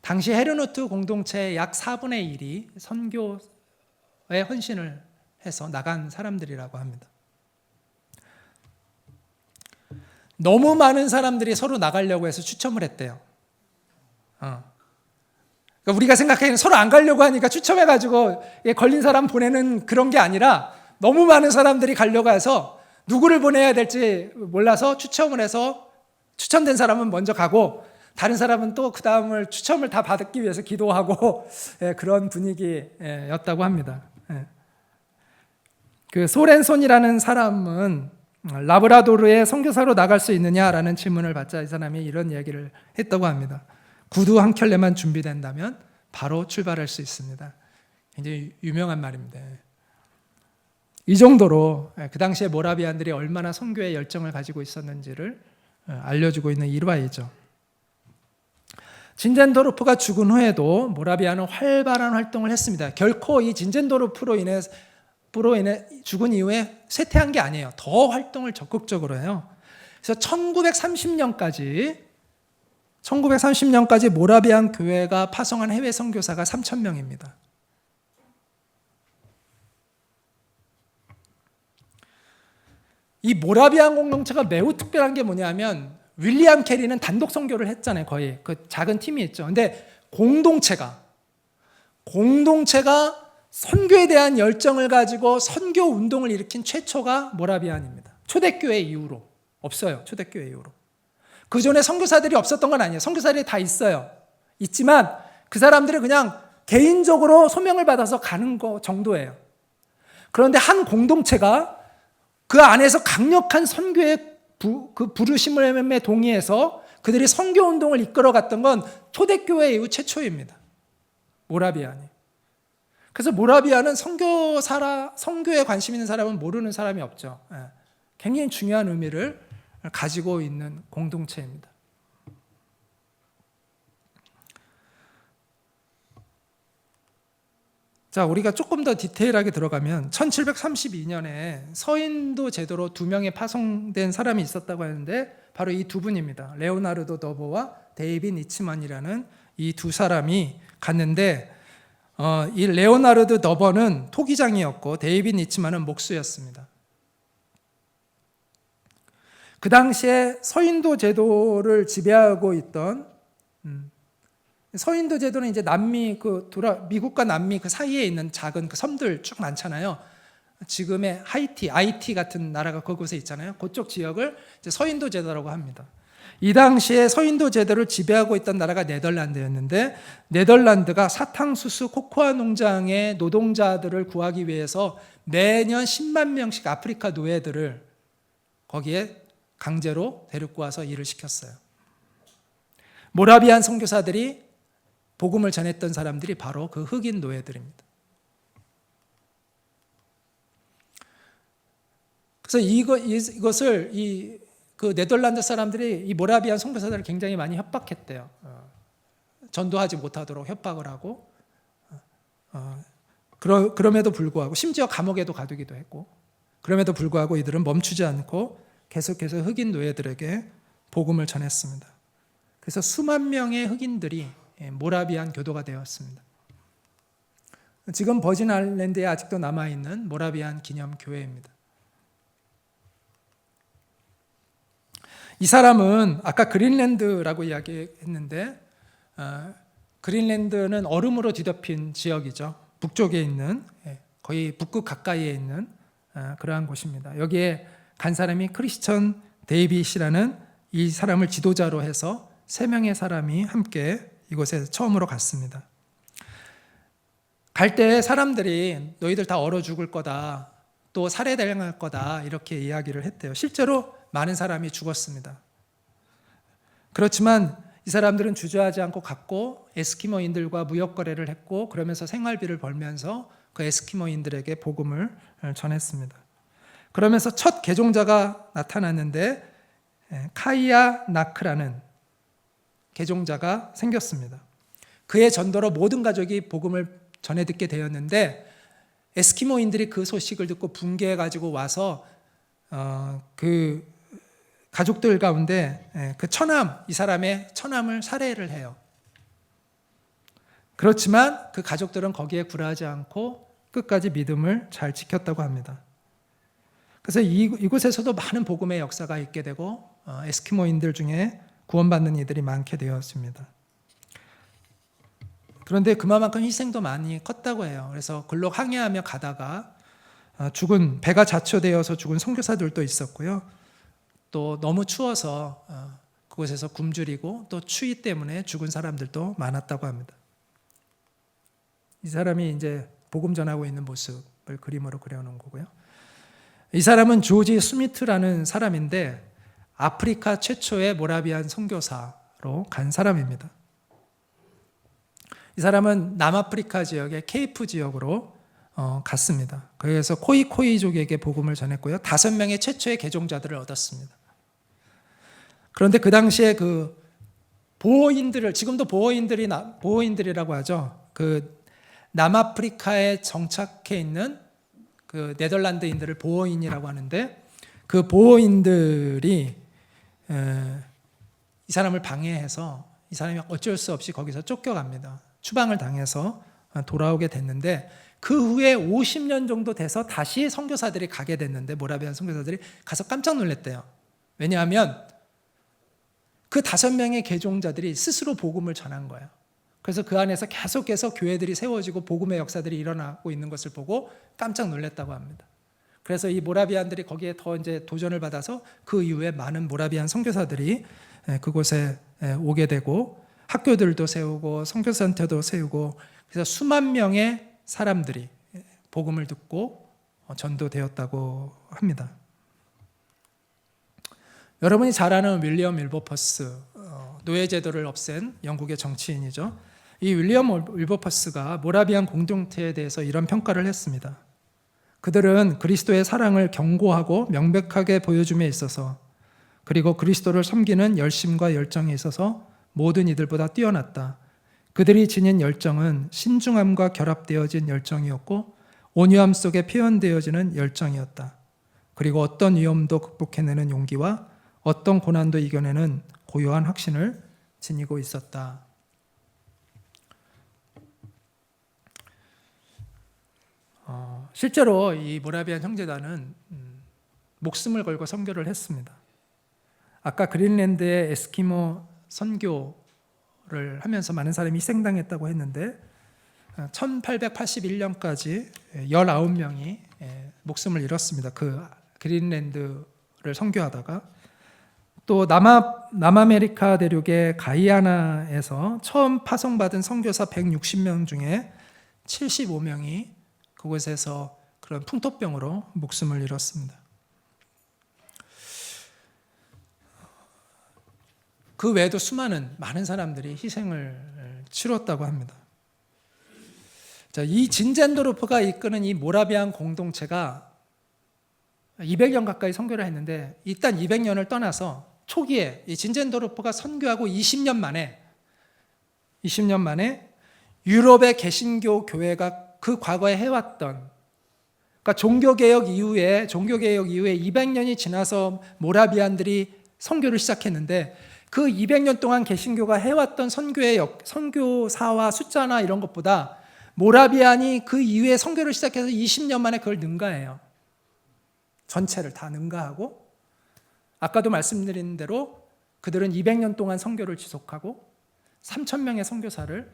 당시 헤르노트 공동체의 약 4분의 1이 선교에 헌신을 해서 나간 사람들이라고 합니다. 너무 많은 사람들이 서로 나가려고 해서 추첨을 했대요. 그러니까 우리가 생각하기에는 서로 안 가려고 하니까 추첨해가지고 걸린 사람 보내는 그런 게 아니라 너무 많은 사람들이 가려고 해서 누구를 보내야 될지 몰라서 추첨을 해서 추첨된 사람은 먼저 가고 다른 사람은 또 그 다음을 추첨을 다 받기 위해서 기도하고 그런 분위기였다고 합니다. 그 소렌손이라는 사람은 라브라도르에 선교사로 나갈 수 있느냐라는 질문을 받자 이 사람이 이런 얘기를 했다고 합니다. 구두 한 켤레만 준비된다면 바로 출발할 수 있습니다. 굉장히 유명한 말입니다. 이 정도로 그 당시에 모라비안들이 얼마나 선교의 열정을 가지고 있었는지를 알려주고 있는 일화이죠. 진젠도르프가 죽은 후에도 모라비아는 활발한 활동을 했습니다. 결코 이 진젠도르프로 인해 죽은 이후에 쇠퇴한 게 아니에요. 더 활동을 적극적으로 해요. 그래서 1930년까지 모라비안 교회가 파송한 해외 선교사가 3,000명입니다. 이 모라비안 공동체가 매우 특별한 게 뭐냐면 윌리엄 캐리는 단독 선교를 했잖아요. 거의 그 작은 팀이 있죠. 근데 공동체가 선교에 대한 열정을 가지고 선교 운동을 일으킨 최초가 모라비안입니다. 초대교회 이후로 없어요. 초대교회 이후로. 그 전에 선교사들이 없었던 건 아니에요. 선교사들이 다 있어요. 있지만 그 사람들은 그냥 개인적으로 소명을 받아서 가는 거 정도예요. 그런데 한 공동체가 그 안에서 강력한 선교의 그 부르심에 동의해서 그들이 선교 운동을 이끌어갔던 건 초대교회 이후 최초입니다. 모라비안이. 그래서 모라비안은 선교에 관심 있는 사람은 모르는 사람이 없죠. 굉장히 중요한 의미를 가지고 있는 공동체입니다. 자, 우리가 조금 더 디테일하게 들어가면 1732년에 서인도 제도로 2명의 파송된 사람이 있었다고 하는데 바로 이 두 분입니다. 레오나르도 더버와 데이빗 니츠만이라는 이 두 사람이 갔는데 이 레오나르도 더버는 토기장이었고 데이빗 니츠만은 목수였습니다. 그 당시에 서인도 제도를 지배하고 있던 서인도 제도는 이제 남미 미국과 남미 그 사이에 있는 작은 그 섬들 쭉 많잖아요. 지금의 하이티 같은 나라가 그곳에 있잖아요. 그쪽 지역을 이제 서인도 제도라고 합니다. 이 당시에 서인도 제도를 지배하고 있던 나라가 네덜란드였는데 네덜란드가 사탕수수 코코아 농장의 노동자들을 구하기 위해서 매년 10만 명씩 아프리카 노예들을 거기에 강제로 데리고 와서 일을 시켰어요. 모라비안 선교사들이 복음을 전했던 사람들이 바로 그 흑인 노예들입니다. 그래서 이것을 그 네덜란드 사람들이 이 모라비안 선교사들을 굉장히 많이 협박했대요. 전도하지 못하도록 협박을 하고 그럼에도 불구하고 심지어 감옥에도 가두기도 했고 그럼에도 불구하고 이들은 멈추지 않고 계속해서 흑인 노예들에게 복음을 전했습니다. 그래서 수만 명의 흑인들이 모라비안 교도가 되었습니다. 지금 버진 아일랜드에 아직도 남아있는 모라비안 기념교회입니다. 이 사람은 아까 그린랜드라고 이야기했는데 그린랜드는 얼음으로 뒤덮인 지역이죠. 북쪽에 있는 거의 북극 가까이에 있는 그러한 곳입니다. 여기에 간 사람이 크리스천 데이빗이라는 이 사람을 지도자로 해서 3명의 사람이 함께 이곳에 처음으로 갔습니다. 갈 때 사람들이 너희들 다 얼어 죽을 거다, 또 살해당할 거다 이렇게 이야기를 했대요. 실제로 많은 사람이 죽었습니다. 그렇지만 이 사람들은 주저하지 않고 갔고 에스키모인들과 무역 거래를 했고 그러면서 생활비를 벌면서 그 에스키모인들에게 복음을 전했습니다. 그러면서 첫 개종자가 나타났는데 카이아 나크라는 개종자가 생겼습니다. 그의 전도로 모든 가족이 복음을 전해 듣게 되었는데 에스키모인들이 그 소식을 듣고 분개해 가지고 와서 그 가족들 가운데 그 이 사람의 처남을 살해를 해요. 그렇지만 그 가족들은 거기에 굴하지 않고 끝까지 믿음을 잘 지켰다고 합니다. 그래서 이곳에서도 많은 복음의 역사가 있게 되고 에스키모인들 중에 구원받는 이들이 많게 되었습니다. 그런데 그만큼 희생도 많이 컸다고 해요. 그래서 글로 항해하며 가다가 죽은, 배가 자초되어서 죽은 선교사들도 있었고요. 또 너무 추워서 그곳에서 굶주리고 또 추위 때문에 죽은 사람들도 많았다고 합니다. 이 사람이 이제 복음 전하고 있는 모습을 그림으로 그려놓은 거고요. 이 사람은 조지 스미트라는 사람인데 아프리카 최초의 모라비안 선교사로 간 사람입니다. 이 사람은 남아프리카 지역의 케이프 지역으로 갔습니다. 그래서 코이코이족에게 복음을 전했고요. 5명의 최초의 개종자들을 얻었습니다. 그런데 그 당시에 그 보호인들을, 지금도 보호인들이라고 하죠. 그 남아프리카에 정착해 있는 그 네덜란드인들을 보호인이라고 하는데 그 보호인들이 이 사람을 방해해서 이 사람이 어쩔 수 없이 거기서 쫓겨갑니다. 추방을 당해서 돌아오게 됐는데 그 후에 50년 정도 돼서 다시 선교사들이 가게 됐는데 모라비안 선교사들이 가서 깜짝 놀랐대요. 왜냐하면 그 5명의 개종자들이 스스로 복음을 전한 거예요. 그래서 그 안에서 계속해서 교회들이 세워지고 복음의 역사들이 일어나고 있는 것을 보고 깜짝 놀랐다고 합니다. 그래서 이 모라비안들이 거기에 더 이제 도전을 받아서 그 이후에 많은 모라비안 선교사들이 그곳에 오게 되고 학교들도 세우고 선교센터도 세우고 그래서 수만 명의 사람들이 복음을 듣고 전도되었다고 합니다. 여러분이 잘 아는 윌리엄 윌버퍼스, 노예제도를 없앤 영국의 정치인이죠. 이 윌리엄 윌버퍼스가 모라비안 공동체에 대해서 이런 평가를 했습니다. 그들은 그리스도의 사랑을 견고하고 명백하게 보여줌에 있어서 그리고 그리스도를 섬기는 열심과 열정에 있어서 모든 이들보다 뛰어났다. 그들이 지닌 열정은 신중함과 결합되어진 열정이었고 온유함 속에 표현되어지는 열정이었다. 그리고 어떤 위험도 극복해내는 용기와 어떤 고난도 이겨내는 고요한 확신을 지니고 있었다. 실제로 이 모라비안 형제단은 목숨을 걸고 선교를 했습니다. 아까 그린랜드의 에스키모 선교를 하면서 많은 사람이 희생당했다고 했는데 1881년까지 19명이 목숨을 잃었습니다. 그 그린랜드를 선교하다가 또 남아메리카 대륙의 가이아나에서 처음 파송받은 선교사 160명 중에 75명이 그곳에서 그런 풍토병으로 목숨을 잃었습니다. 그 외에도 많은 사람들이 희생을 치렀다고 합니다. 자, 이 진젠도르프가 이끄는 이 모라비안 공동체가 200년 가까이 선교를 했는데 일단 200년을 떠나서 초기에 이 진젠도르프가 선교하고 20년 만에 유럽의 개신교 교회가 그 과거에 해왔던, 그러니까 종교개혁 이후에 200년이 지나서 모라비안들이 선교를 시작했는데 그 200년 동안 개신교가 해왔던 선교사와 숫자나 이런 것보다 모라비안이 그 이후에 선교를 시작해서 20년 만에 그걸 능가해요. 전체를 다 능가하고, 아까도 말씀드린 대로 그들은 200년 동안 선교를 지속하고 3,000명의 선교사를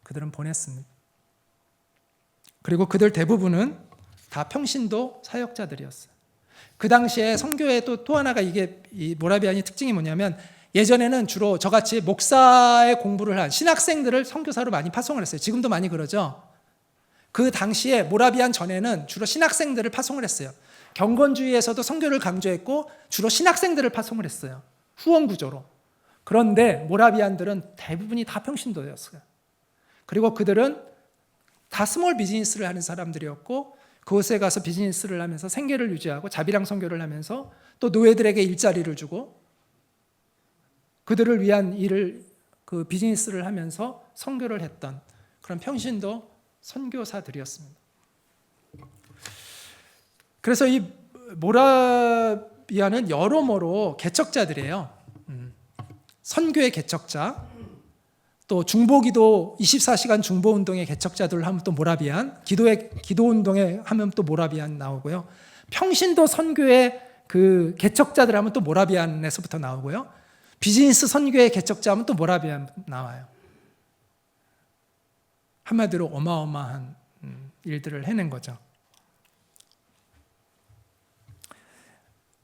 그들은 보냈습니다. 그리고 그들 대부분은 다 평신도 사역자들이었어요. 그 당시에 선교의 또 하나가 이게 이 모라비안의 특징이 뭐냐면, 예전에는 주로 저같이 목사의 공부를 한 신학생들을 선교사로 많이 파송을 했어요. 지금도 많이 그러죠. 그 당시에 모라비안 전에는 주로 신학생들을 파송을 했어요. 경건주의에서도 선교를 강조했고 주로 신학생들을 파송을 했어요. 후원 구조로. 그런데 모라비안들은 대부분이 다 평신도였어요. 그리고 그들은 다 스몰 비즈니스를 하는 사람들이었고, 그곳에 가서 비즈니스를 하면서 생계를 유지하고 자비랑 선교를 하면서 또 노예들에게 일자리를 주고 그들을 위한 일을, 그 비즈니스를 하면서 선교를 했던 그런 평신도 선교사들이었습니다. 그래서 이 모라비아는 여러모로 개척자들이에요. 선교의 개척자, 또 중보기도 24시간 중보운동의 개척자들 하면 또 모라비안, 기도운동에 하면 또 모라비안 나오고요. 평신도 선교의 그 개척자들 하면 또 모라비안에서부터 나오고요. 비즈니스 선교의 개척자 하면 또 모라비안 나와요. 한마디로 어마어마한 일들을 해낸 거죠.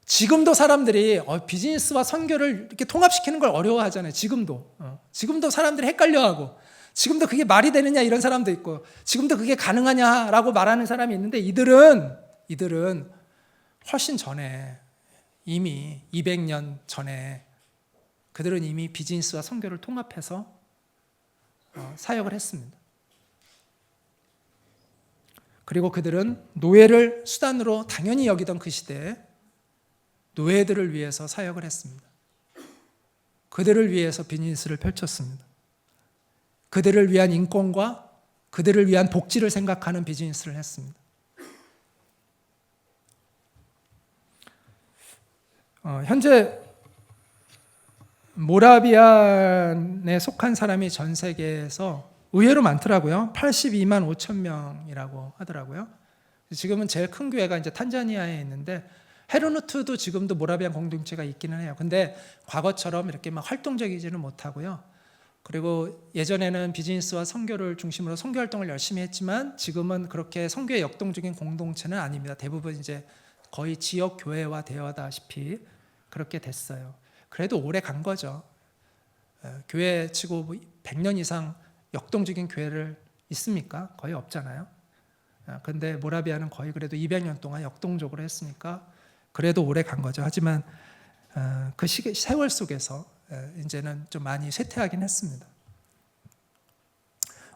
지금도 사람들이 비즈니스와 선교를 이렇게 통합시키는 걸 어려워하잖아요. 지금도 사람들이 헷갈려하고, 지금도 그게 말이 되느냐 이런 사람도 있고, 지금도 그게 가능하냐라고 말하는 사람이 있는데, 이들은 훨씬 전에, 이미 200년 전에 그들은 이미 비즈니스와 선교를 통합해서 사역을 했습니다. 그리고 그들은 노예를 수단으로 당연히 여기던 그 시대에 노예들을 위해서 사역을 했습니다. 그들을 위해서 비즈니스를 펼쳤습니다. 그들을 위한 인권과 그들을 위한 복지를 생각하는 비즈니스를 했습니다. 현재 모라비안에 속한 사람이 전 세계에서 의외로 많더라고요. 82만 5천 명이라고 하더라고요. 지금은 제일 큰 교회가 이제 탄자니아에 있는데, 헤르누트도 지금도 모라비안 공동체가 있기는 해요. 근데 과거처럼 이렇게 막 활동적이지는 못하고요. 그리고 예전에는 비즈니스와 선교를 중심으로 선교 활동을 열심히 했지만 지금은 그렇게 선교의 역동적인 공동체는 아닙니다. 대부분 이제 거의 지역 교회화 되어다시피 그렇게 됐어요. 그래도 오래 간 거죠. 교회 치고 100년 이상 역동적인 교회를 있습니까? 거의 없잖아요. 근데 모라비아는 거의 그래도 200년 동안 역동적으로 했으니까 그래도 오래 간 거죠. 하지만 그 세월 속에서 이제는 좀 많이 쇠퇴하긴 했습니다.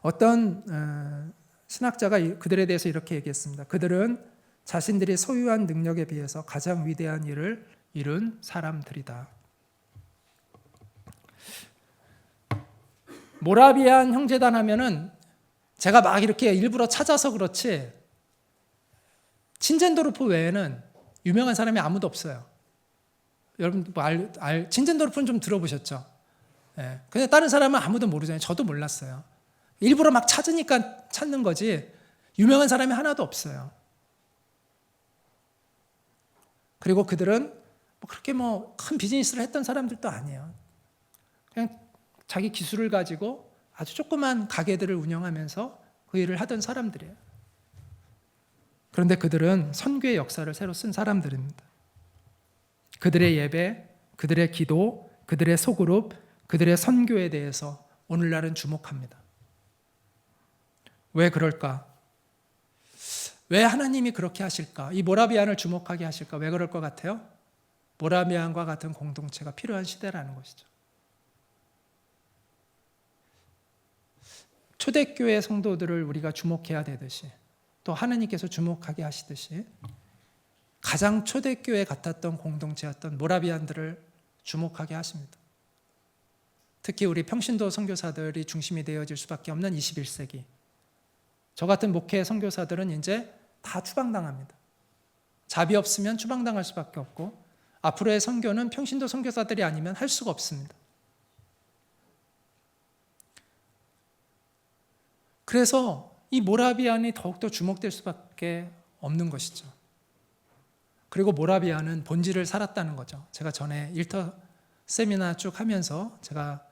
어떤 신학자가 그들에 대해서 이렇게 얘기했습니다. 그들은 자신들이 소유한 능력에 비해서 가장 위대한 일을 이룬 사람들이다. 모라비안 형제단 하면은 제가 막 이렇게 일부러 찾아서 그렇지 친젠도르프 외에는 유명한 사람이 아무도 없어요. 여러분 친젠도르프는 좀 들어보셨죠? 예. 근데 다른 사람은 아무도 모르잖아요. 저도 몰랐어요. 일부러 막 찾으니까 찾는 거지 유명한 사람이 하나도 없어요. 그리고 그들은 그렇게 큰 비즈니스를 했던 사람들도 아니에요. 그냥 자기 기술을 가지고 아주 조그만 가게들을 운영하면서 그 일을 하던 사람들이에요. 그런데 그들은 선교의 역사를 새로 쓴 사람들입니다. 그들의 예배, 그들의 기도, 그들의 소그룹, 그들의 선교에 대해서 오늘날은 주목합니다. 왜 그럴까? 왜 하나님이 그렇게 하실까? 이 모라비안을 주목하게 하실까? 왜 그럴 것 같아요? 모라비안과 같은 공동체가 필요한 시대라는 것이죠. 초대교회 성도들을 우리가 주목해야 되듯이 또 하나님께서 주목하게 하시듯이 가장 초대교회 같았던 공동체였던 모라비안들을 주목하게 하십니다. 특히 우리 평신도 선교사들이 중심이 되어질 수밖에 없는 21세기. 저 같은 목회 선교사들은 이제 다 추방당합니다. 자비 없으면 추방당할 수밖에 없고 앞으로의 선교는 평신도 선교사들이 아니면 할 수가 없습니다. 그래서 이 모라비안이 더욱더 주목될 수밖에 없는 것이죠. 그리고 모라비안은 본질을 살았다는 거죠. 제가 전에 일터 세미나 쭉 하면서 제가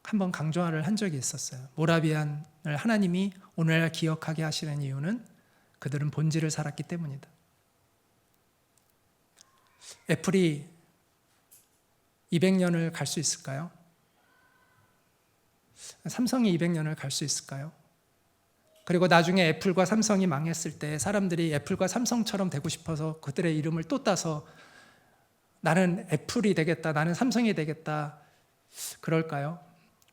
한번 강조를 한 적이 있었어요. 모라비안을 하나님이 오늘날 기억하게 하시는 이유는 그들은 본질을 살았기 때문이다. 애플이 200년을 갈 수 있을까요? 삼성이 200년을 갈 수 있을까요? 그리고 나중에 애플과 삼성이 망했을 때 사람들이 애플과 삼성처럼 되고 싶어서 그들의 이름을 또 따서 나는 애플이 되겠다, 나는 삼성이 되겠다, 그럴까요?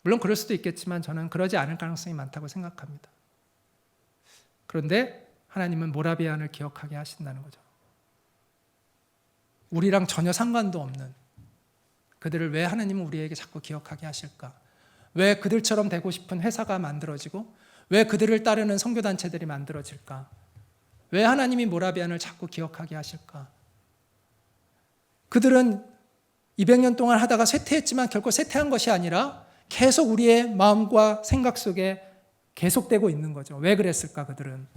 물론 그럴 수도 있겠지만 저는 그러지 않을 가능성이 많다고 생각합니다. 그런데 하나님은 모라비안을 기억하게 하신다는 거죠. 우리랑 전혀 상관도 없는 그들을 왜 하나님은 우리에게 자꾸 기억하게 하실까? 왜 그들처럼 되고 싶은 회사가 만들어지고 왜 그들을 따르는 선교단체들이 만들어질까? 왜 하나님이 모라비안을 자꾸 기억하게 하실까? 그들은 200년 동안 하다가 쇠퇴했지만 결코 쇠퇴한 것이 아니라 계속 우리의 마음과 생각 속에 계속되고 있는 거죠. 왜 그랬을까 그들은?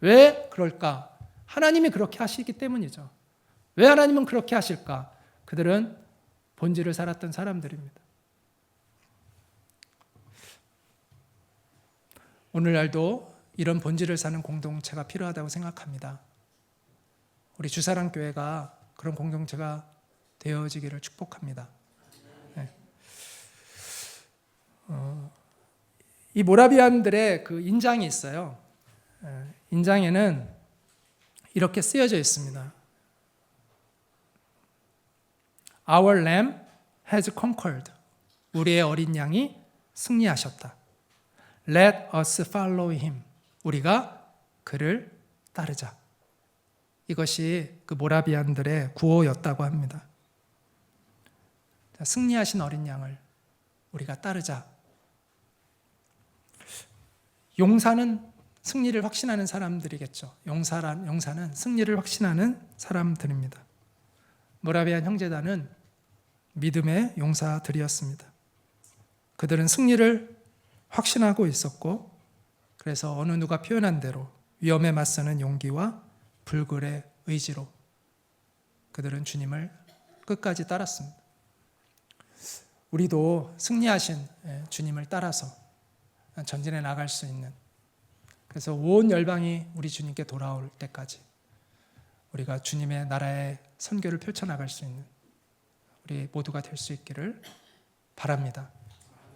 왜 그럴까? 하나님이 그렇게 하시기 때문이죠. 왜 하나님은 그렇게 하실까? 그들은 본질을 살았던 사람들입니다. 오늘날도 이런 본질을 사는 공동체가 필요하다고 생각합니다. 우리 주사랑교회가 그런 공동체가 되어지기를 축복합니다. 네. 이 모라비안들의 그 인장이 있어요. 인장에는 이렇게 쓰여져 있습니다. Our lamb has conquered. 우리의 어린 양이 승리하셨다. Let us follow him. 우리가 그를 따르자. 이것이 그 모라비안들의 구호였다고 합니다. 승리하신 어린 양을 우리가 따르자. 용사는 승리를 확신하는 사람들이겠죠. 용사는 승리를 확신하는 사람들입니다. 모라비안 형제단은 믿음의 용사들이었습니다. 그들은 승리를 확신하고 있었고, 그래서 어느 누가 표현한 대로 위험에 맞서는 용기와 불굴의 의지로 그들은 주님을 끝까지 따랐습니다. 우리도 승리하신 주님을 따라서 전진해 나갈 수 있는, 그래서 온 열방이 우리 주님께 돌아올 때까지 우리가 주님의 나라의 선교를 펼쳐나갈 수 있는 우리 모두가 될 수 있기를 바랍니다.